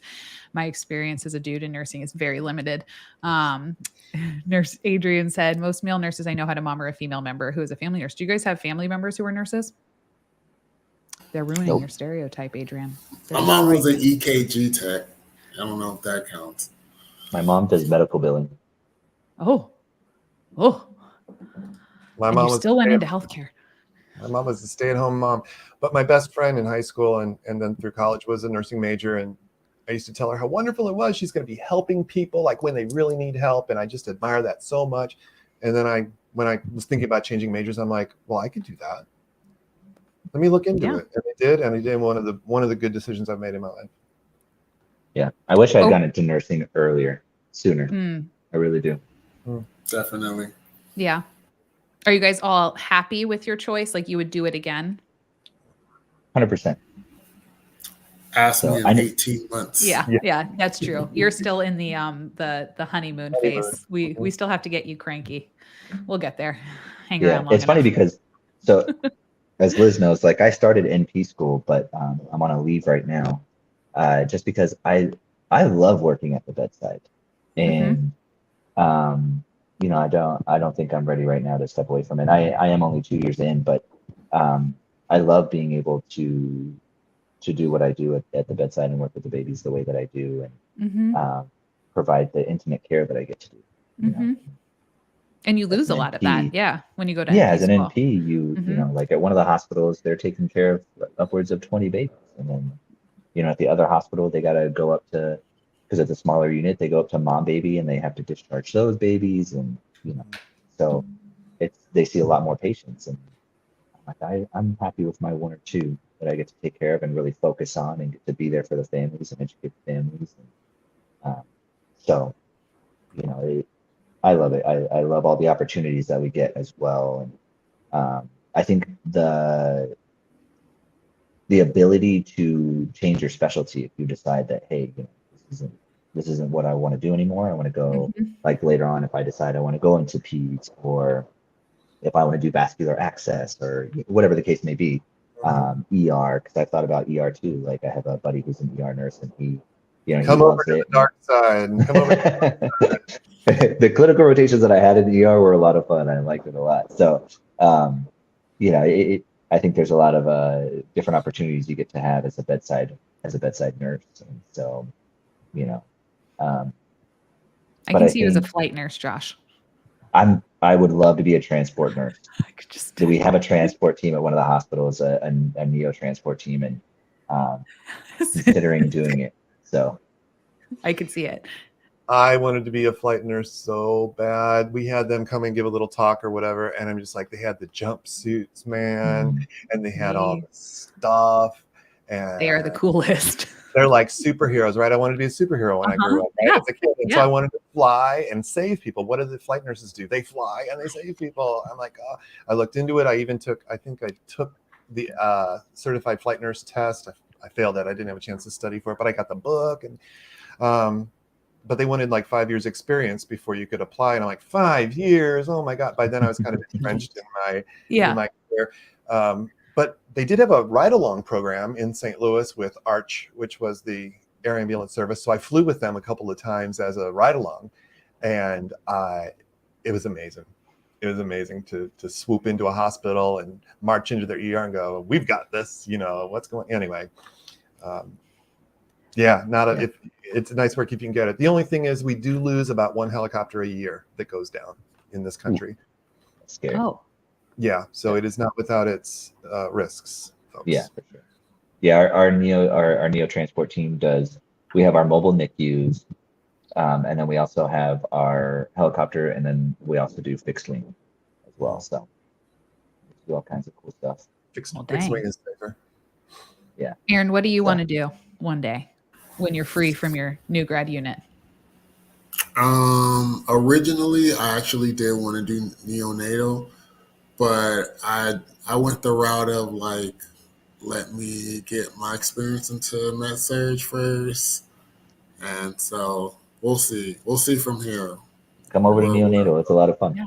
Speaker 1: my experience as a dude in nursing is very limited. Nurse Adrian said, most male nurses I know had a mom or a female member who is a family nurse. Do you guys have family members who are nurses? They're ruining
Speaker 4: Nope.
Speaker 1: your stereotype, Adrian.
Speaker 3: My mom was an EKG tech. I don't know if that counts.
Speaker 4: My mom does medical billing.
Speaker 1: Oh.
Speaker 2: My mom
Speaker 1: still went into healthcare.
Speaker 2: My mom was a stay-at-home mom, but my best friend in high school and then through college was a nursing major, and I used to tell her how wonderful it was. She's going to be helping people like when they really need help, and I just admire that so much. And then when I was thinking about changing majors, I'm like, well, I could do that. Let me look into it, and I did. One of the good decisions I've made in my life.
Speaker 4: Yeah, I wish I'd gone into nursing sooner. I really do.
Speaker 3: Definitely.
Speaker 1: Yeah. Are you guys all happy with your choice? Like you would do it again?
Speaker 4: 100%.
Speaker 3: Ask me in 18 months.
Speaker 1: Yeah, that's true. You're still in the honeymoon phase. We still have to get you cranky. We'll get there. Hang around long
Speaker 4: it's funny
Speaker 1: enough.
Speaker 4: because as Liz knows, like I started NP school, but I'm on a leave right now, just because I love working at the bedside, and I don't think I'm ready right now to step away from it. I am only 2 years in, but I love being able to do what I do at the bedside and work with the babies the way that I do, and provide the intimate care that I get to do. You know?
Speaker 1: And you lose a lot of that, when you go to
Speaker 4: NP
Speaker 1: as an
Speaker 4: NP, you like at one of the hospitals, they're taking care of upwards of 20 babies, and then at the other hospital they got to go up to, because it's a smaller unit, they go up to mom baby and they have to discharge those babies, and so they see a lot more patients, and I'm happy with my one or two that I get to take care of and really focus on and get to be there for the families and educate the families, and so I love it. I love all the opportunities that we get as well, and I think the ability to change your specialty if you decide that, hey, this isn't what I want to do anymore. I want to go like later on, if I decide I want to go into peds, or if I want to do vascular access, or whatever the case may be, ER, because I've thought about ER too. Like I have a buddy who's an ER nurse, and he
Speaker 2: come over
Speaker 4: loves
Speaker 2: to
Speaker 4: it.
Speaker 2: the dark side. Come over to the dark side.
Speaker 4: The clinical rotations that I had in the ER were a lot of fun. I liked it a lot. So, I think there's a lot of different opportunities you get to have as a bedside nurse. And so,
Speaker 1: I can see you as a flight nurse, Josh.
Speaker 4: I would love to be a transport nurse.
Speaker 1: Do
Speaker 4: we have a transport team at one of the hospitals, a neo transport team, and considering doing it. So
Speaker 1: I could see it.
Speaker 2: I wanted to be a flight nurse so bad. We had them come and give a little talk or whatever, and I'm just like, they had the jumpsuits, man, and they had all the stuff, and
Speaker 1: they are the coolest.
Speaker 2: They're like superheroes, right? I wanted to be a superhero when I grew up, right? As a kid, and so I wanted to fly and save people. What do the flight nurses do? They fly and they save people. I'm like, oh. I looked into it. I think I took the certified flight nurse test. I failed it. I didn't have a chance to study for it, but I got the book, and but they wanted like 5 years experience before you could apply. And I'm like, 5 years? Oh my God. By then I was kind of entrenched in my career. But they did have a ride-along program in St. Louis with Arch, which was the air ambulance service. So I flew with them a couple of times as a ride-along, and it was amazing. It was amazing to swoop into a hospital and march into their ER and go, "We've got this." What's going? Anyway, it's a nice work if you can get it. The only thing is we do lose about one helicopter a year that goes down in this country.
Speaker 4: That's scary.
Speaker 1: Oh.
Speaker 2: Yeah, so it is not without its risks, folks.
Speaker 4: Yeah, for sure. Yeah, our neo transport team does. We have our mobile NICUs, and then we also have our helicopter, and then we also do fixed wing as well. So we do all kinds of cool stuff.
Speaker 2: Fixed wing is safer.
Speaker 4: Yeah.
Speaker 1: Aaron, what do you want to do one day when you're free from your new grad unit?
Speaker 3: Originally, I actually did want to do neonatal, but I went the route of like, let me get my experience into med surg first, and so we'll see from here.
Speaker 4: Come over to
Speaker 3: Well,
Speaker 4: neonatal. It's a lot of fun.
Speaker 1: Yeah.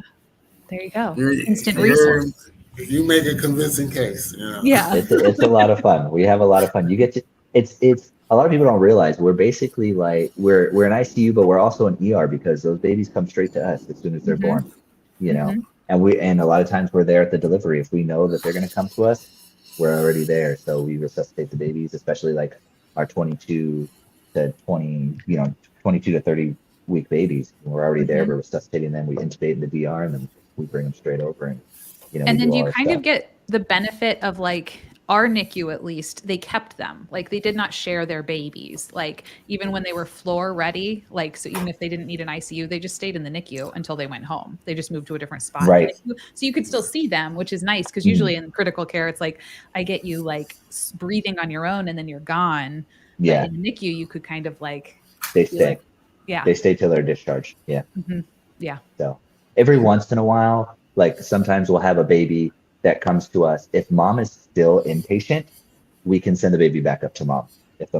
Speaker 1: There you go.
Speaker 3: You're-
Speaker 1: Instant
Speaker 3: you're-
Speaker 1: resource.
Speaker 3: You make a convincing case. You know?
Speaker 1: Yeah.
Speaker 4: It's a lot of fun. We have a lot of fun. You get to it's a lot of people don't realize we're basically like we're an ICU, but we're also an ER because those babies come straight to us as soon as they're born, you know. And a lot of times we're there at the delivery. If we know that they're going to come to us, we're already there. So we resuscitate the babies, especially like our 22 to 20, 22 to 30 week babies. We're already there. We're resuscitating them. We intubate in the DR, and then we bring them straight over, and
Speaker 1: And
Speaker 4: we
Speaker 1: then
Speaker 4: do
Speaker 1: you
Speaker 4: all our
Speaker 1: kind
Speaker 4: stuff.
Speaker 1: of get the benefit of like our NICU, at least they kept them. Like they did not share their babies. Like even when they were floor ready, like, so even if they didn't need an ICU, they just stayed in the NICU until they went home. They just moved to a different spot.
Speaker 4: Right.
Speaker 1: So you could still see them, which is nice. Cause usually in critical care, it's like, I get you like breathing on your own and then you're gone.
Speaker 4: Yeah.
Speaker 1: But in the NICU, you could kind of like,
Speaker 4: They stay.
Speaker 1: like, yeah.
Speaker 4: They stay till they're discharged. Yeah.
Speaker 1: Yeah.
Speaker 4: So every once in a while, like sometimes we'll have a baby that comes to us. If mom is still inpatient, we can send the baby back up to mom if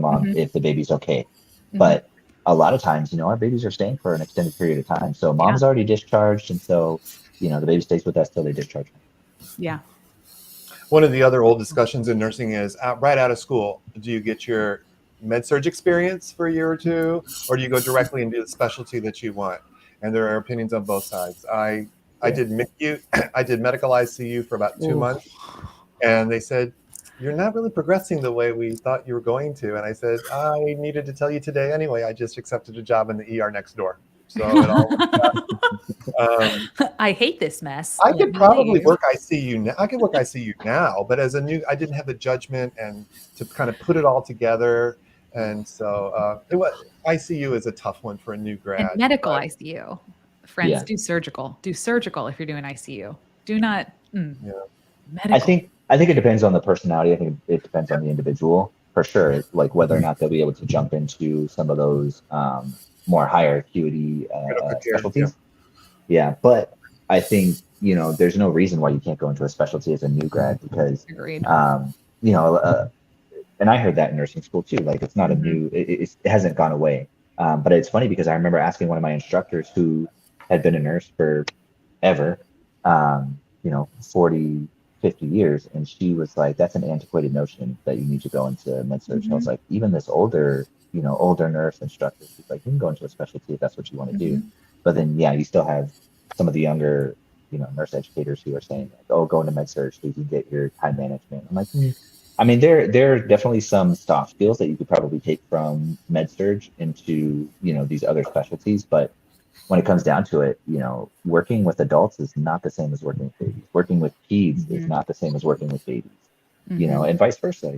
Speaker 4: the baby's okay. But a lot of times, our babies are staying for an extended period of time. So mom's already discharged, and so the baby stays with us till they discharge.
Speaker 1: Yeah.
Speaker 2: One of the other old discussions in nursing is right out of school, do you get your med-surg experience for a year or two, or do you go directly into the specialty that you want? And there are opinions on both sides. I did MICU, I did medical ICU for about 2 months, and they said, you're not really progressing the way we thought you were going to. And I said, I needed to tell you today anyway. I just accepted a job in the ER next door. So it all
Speaker 1: I hate this mess.
Speaker 2: I could probably work ICU now. I could work ICU now, but as I didn't have the judgment and to kind of put it all together. And so ICU is a tough one for a new grad.
Speaker 1: And medical ICU. Friends, do surgical. Do surgical if you're doing ICU. Do not medical.
Speaker 4: I think it depends on the personality. I think it depends on the individual for sure. Like whether or not they'll be able to jump into some of those more higher acuity specialties. Yeah, but I think there's no reason why you can't go into a specialty as a new grad because and I heard that in nursing school too. Like it's not a new, it hasn't gone away. But it's funny because I remember asking one of my instructors who had been a nurse for ever, 40, 50 years. And she was like, that's an antiquated notion that you need to go into med surg. I was like, even this older nurse instructor, she's like, you can go into a specialty if that's what you want to do. But then, you still have some of the younger, nurse educators who are saying, like, oh, go into med surg so you can get your time management. I'm like, I mean, there are definitely some soft skills that you could probably take from med surg into, these other specialties. But when it comes down to it, working with adults is not the same as working with babies. Working with peds is not the same as working with babies, and vice versa,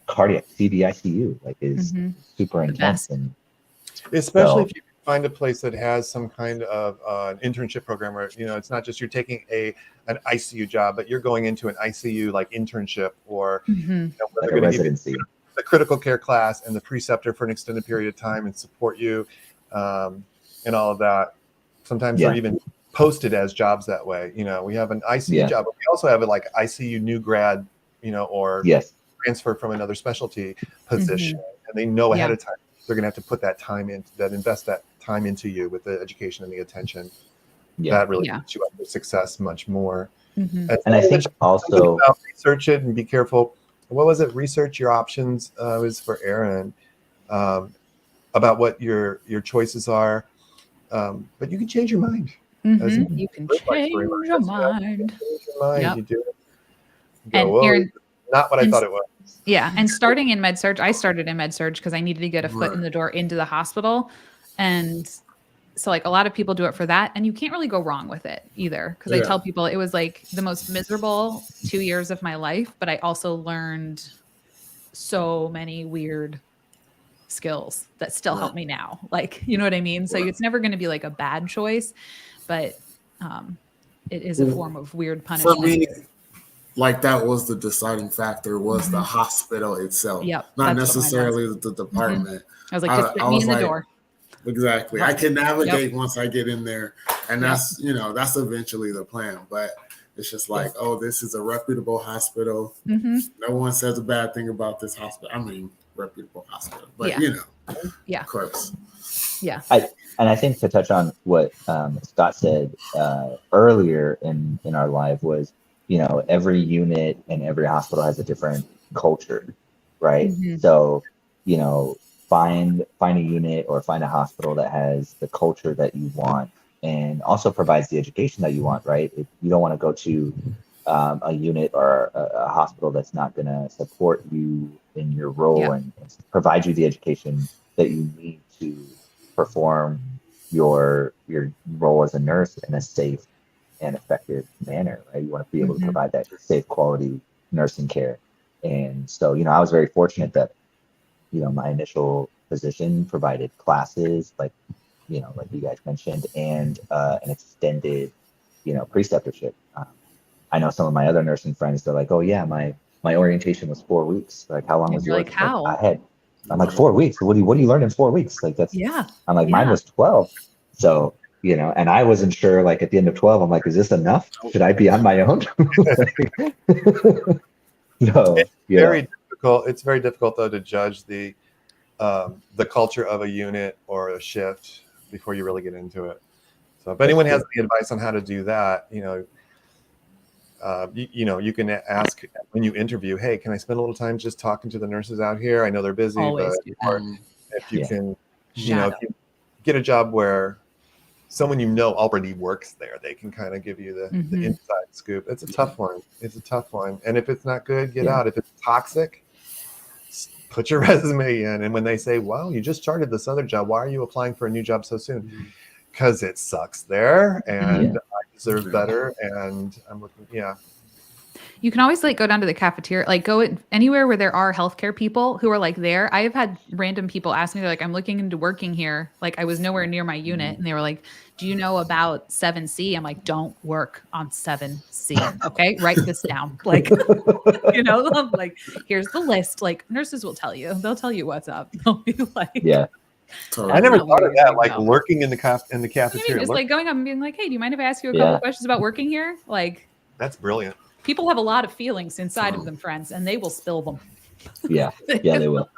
Speaker 4: cardiac CVICU is super intense. And
Speaker 2: especially if you find a place that has some kind of an internship program where, it's not just you're taking an ICU job, but you're going into an ICU like internship or
Speaker 4: like a residency.
Speaker 2: The critical care class and the preceptor for an extended period of time and support you and all of that. Sometimes they're even posted as jobs that way. We have an ICU job, but we also have like ICU new grad, or transfer from another specialty position. And they know ahead of time they're going to have to put that time in, invest that time into you with the education and the attention. That really puts you up for success much more.
Speaker 4: And I think also
Speaker 2: research it and be careful. What was it? Research your options was for Aaron about what your choices are. But you can change your mind.
Speaker 1: You can change your mind.
Speaker 2: You do it.
Speaker 1: And Aaron,
Speaker 2: not what I thought it was.
Speaker 1: Yeah. And starting in med surg, I started in med surg because I needed to get a foot in the door into the hospital. And so like a lot of people do it for that. And you can't really go wrong with it either. Because I tell people it was like the most miserable 2 years of my life. But I also learned so many weird skills that still help me now. Like, you know what I mean? So it's never going to be like a bad choice. But it is a form of weird punishment.
Speaker 3: For me, like that was the deciding factor was the hospital itself, not necessarily the department.
Speaker 1: I was like, just get me in the door.
Speaker 3: Exactly. I can navigate once I get in there. And that's, that's eventually the plan. But it's just like, oh, this is a reputable hospital. No one says a bad thing about this hospital. I mean, reputable hospital, but of course.
Speaker 1: Yeah.
Speaker 4: I think to touch on what Scott said earlier in our live was, every unit and every hospital has a different culture, right?
Speaker 1: Mhm.
Speaker 4: So, find a unit or find a hospital that has the culture that you want and also provides the education that you want, right? If you don't want to go to a unit or a hospital that's not going to support you in your role and provide you the education that you need to perform your role as a nurse in a safe and effective manner, right? You want to be able to provide that safe, quality nursing care. And so, I was very fortunate that, my initial position provided classes like you guys mentioned, and an extended, preceptorship. I know some of my other nursing friends, they're like, oh yeah, my orientation was 4 weeks. Like, how long
Speaker 1: And
Speaker 4: was
Speaker 1: you're
Speaker 4: yours?
Speaker 1: like,
Speaker 4: I'm like,
Speaker 1: how?
Speaker 4: I'm like 4 weeks. What do you learn in 4 weeks? Like
Speaker 1: Yeah.
Speaker 4: I'm like, mine was 12. So, and I wasn't sure, like at the end of 12, I'm like, is this enough? Should I be on my own? No,
Speaker 2: Very difficult. It's very difficult though to judge the culture of a unit or a shift before you really get into it. So if anyone has any advice on how to do that, you can ask when you interview, hey, can I spend a little time just talking to the nurses out here? I know they're busy,
Speaker 1: Always
Speaker 2: but
Speaker 1: do that.
Speaker 2: or if you can, if
Speaker 1: Shadow.
Speaker 2: you get a job where someone already works there, they can kind of give you the inside scoop. It's a tough one. It's a tough one. And if it's not good, get out. If it's toxic, put your resume in. And when they say, wow, you just started this other job, why are you applying for a new job so soon? Because it sucks there and I deserve better. And I'm looking,
Speaker 1: You can always like go down to the cafeteria, like go anywhere where there are healthcare people who are like there. I have had random people ask me, they're like, I'm looking into working here. Like I was nowhere near my unit. And they were like, do you know about 7C? I'm like, don't work on 7C. Okay. Write this down. Like, I'm like, here's the list. Like nurses will tell you, they'll tell you what's up. They'll be like,
Speaker 2: I never thought of that, like lurking in the cafeteria.
Speaker 1: Just like going up and being like, hey, do you mind if I ask you a couple questions about working here? Like,
Speaker 2: that's brilliant.
Speaker 1: People have a lot of feelings inside of them, friends, and they will spill them.
Speaker 4: Yeah, they will.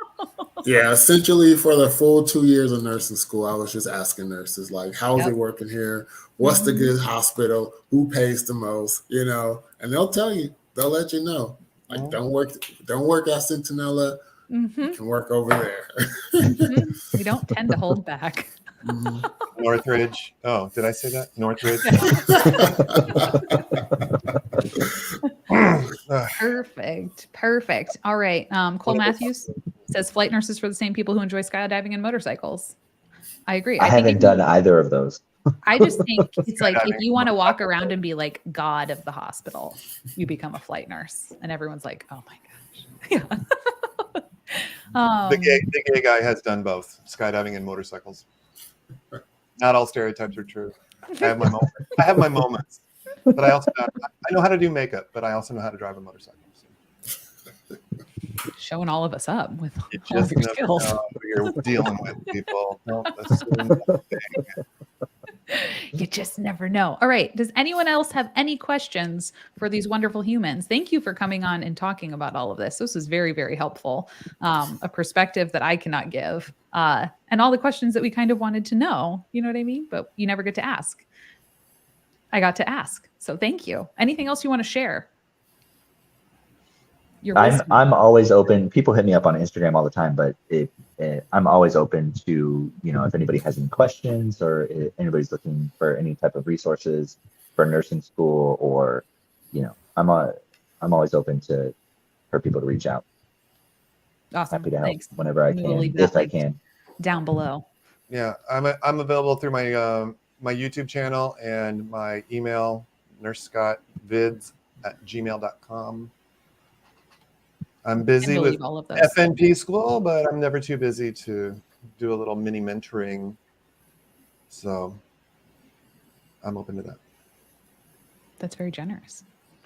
Speaker 3: Yeah, essentially for the full 2 years of nursing school, I was just asking nurses, like, how's it working here? What's the good hospital? Who pays the most? And they'll tell you, they'll let you know. Like, don't work at Centinela. You can work over there.
Speaker 1: We don't tend to hold back.
Speaker 2: Northridge. Oh, did I say that? Northridge.
Speaker 1: Perfect. All right. Cole Matthews says flight nurses for the same people who enjoy skydiving and motorcycles. I agree.
Speaker 4: I haven't done either of those.
Speaker 1: I just think it's like if you want to walk around and be like God of the hospital, you become a flight nurse, and everyone's like, "Oh my gosh!"
Speaker 2: The gay guy has done both skydiving and motorcycles. Not all stereotypes are true. I have my moments, but I also I know how to do makeup, but I also know how to drive a motorcycle. So.
Speaker 1: Showing all of us up with all of your skills.
Speaker 2: You're dealing with people.
Speaker 1: You just never know. All right. Does anyone else have any questions for these wonderful humans? Thank you for coming on and talking about all of this. This was very, very helpful. A perspective that I cannot give. And all the questions that we kind of wanted to know, you know what I mean? But you never get to ask. I got to ask. So thank you. Anything else you want to share?
Speaker 4: I'm always open. People hit me up on Instagram all the time, but I'm always open to, if anybody has any questions or if anybody's looking for any type of resources for nursing school, or, I'm always open for people to reach out.
Speaker 1: Awesome.
Speaker 4: Happy to help whenever I can, if I can.
Speaker 1: Down below.
Speaker 2: Yeah, I'm available through my my YouTube channel and my email, nursescottvids@gmail.com. I'm busy with
Speaker 1: all of those.
Speaker 2: FNP school, but I'm never too busy to do a little mini mentoring. So I'm open to that.
Speaker 1: That's very generous.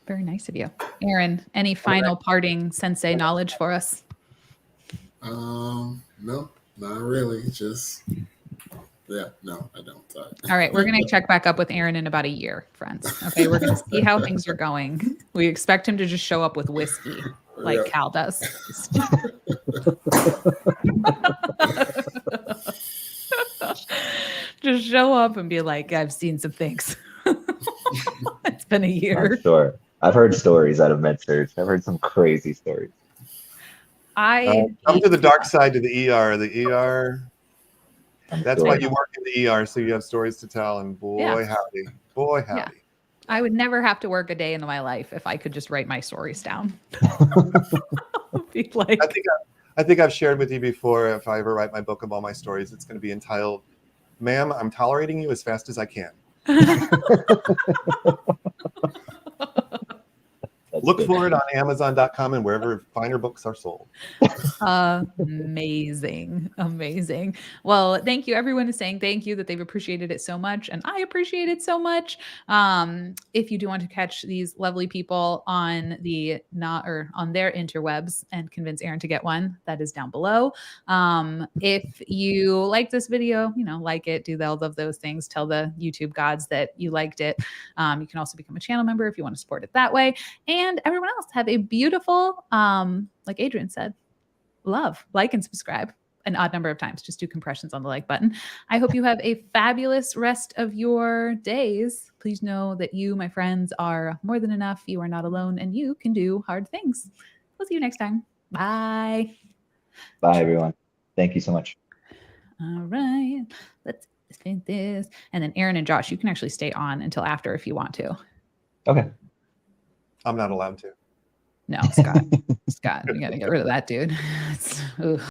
Speaker 1: Very nice of you. Aaron, any final parting sensei knowledge for us?
Speaker 3: No, not really. Just, no, I don't.
Speaker 1: All right. We're going to check back up with Aaron in about a year, friends. Okay. We're going to see how things are going. We expect him to just show up with whiskey like Cal does. Just show up and be like, I've seen some things. It's been a year.
Speaker 4: I'm sure. I've heard stories out of med-surg. I've heard some crazy stories.
Speaker 2: Come to the dark side, to the ER. The ER. That's why you work in the ER, so you have stories to tell. And boy, howdy. Boy, howdy.
Speaker 1: Yeah. I would never have to work a day in my life if I could just write my stories down. Be like,
Speaker 2: I think I've shared with you before, if I ever write my book of all my stories, it's going to be entitled, Ma'am, I'm tolerating you as fast as I can. Look for it on Amazon.com and wherever finer books are sold.
Speaker 1: Amazing. Amazing. Well, thank you. Everyone is saying thank you, that they've appreciated it so much. And I appreciate it so much. If you do want to catch these lovely people on on their interwebs and convince Aaron to get one, that is down below. If you like this video, like it, do all of those things, tell the YouTube gods that you liked it. You can also become a channel member if you want to support it that way. And everyone else, have a beautiful, like Adrian said, love, like, and subscribe an odd number of times. Just do compressions on the like button. I hope you have a fabulous rest of your days. Please know that you, my friends, are more than enough. You are not alone, and you can do hard things. We'll see you next time. Bye.
Speaker 4: Bye, everyone. Thank you so much.
Speaker 1: All right. Let's spin this. And then Aaron and Josh, you can actually stay on until after if you want to.
Speaker 4: Okay.
Speaker 2: I'm not allowed to.
Speaker 1: No, Scott. Scott, we got to get rid of that dude.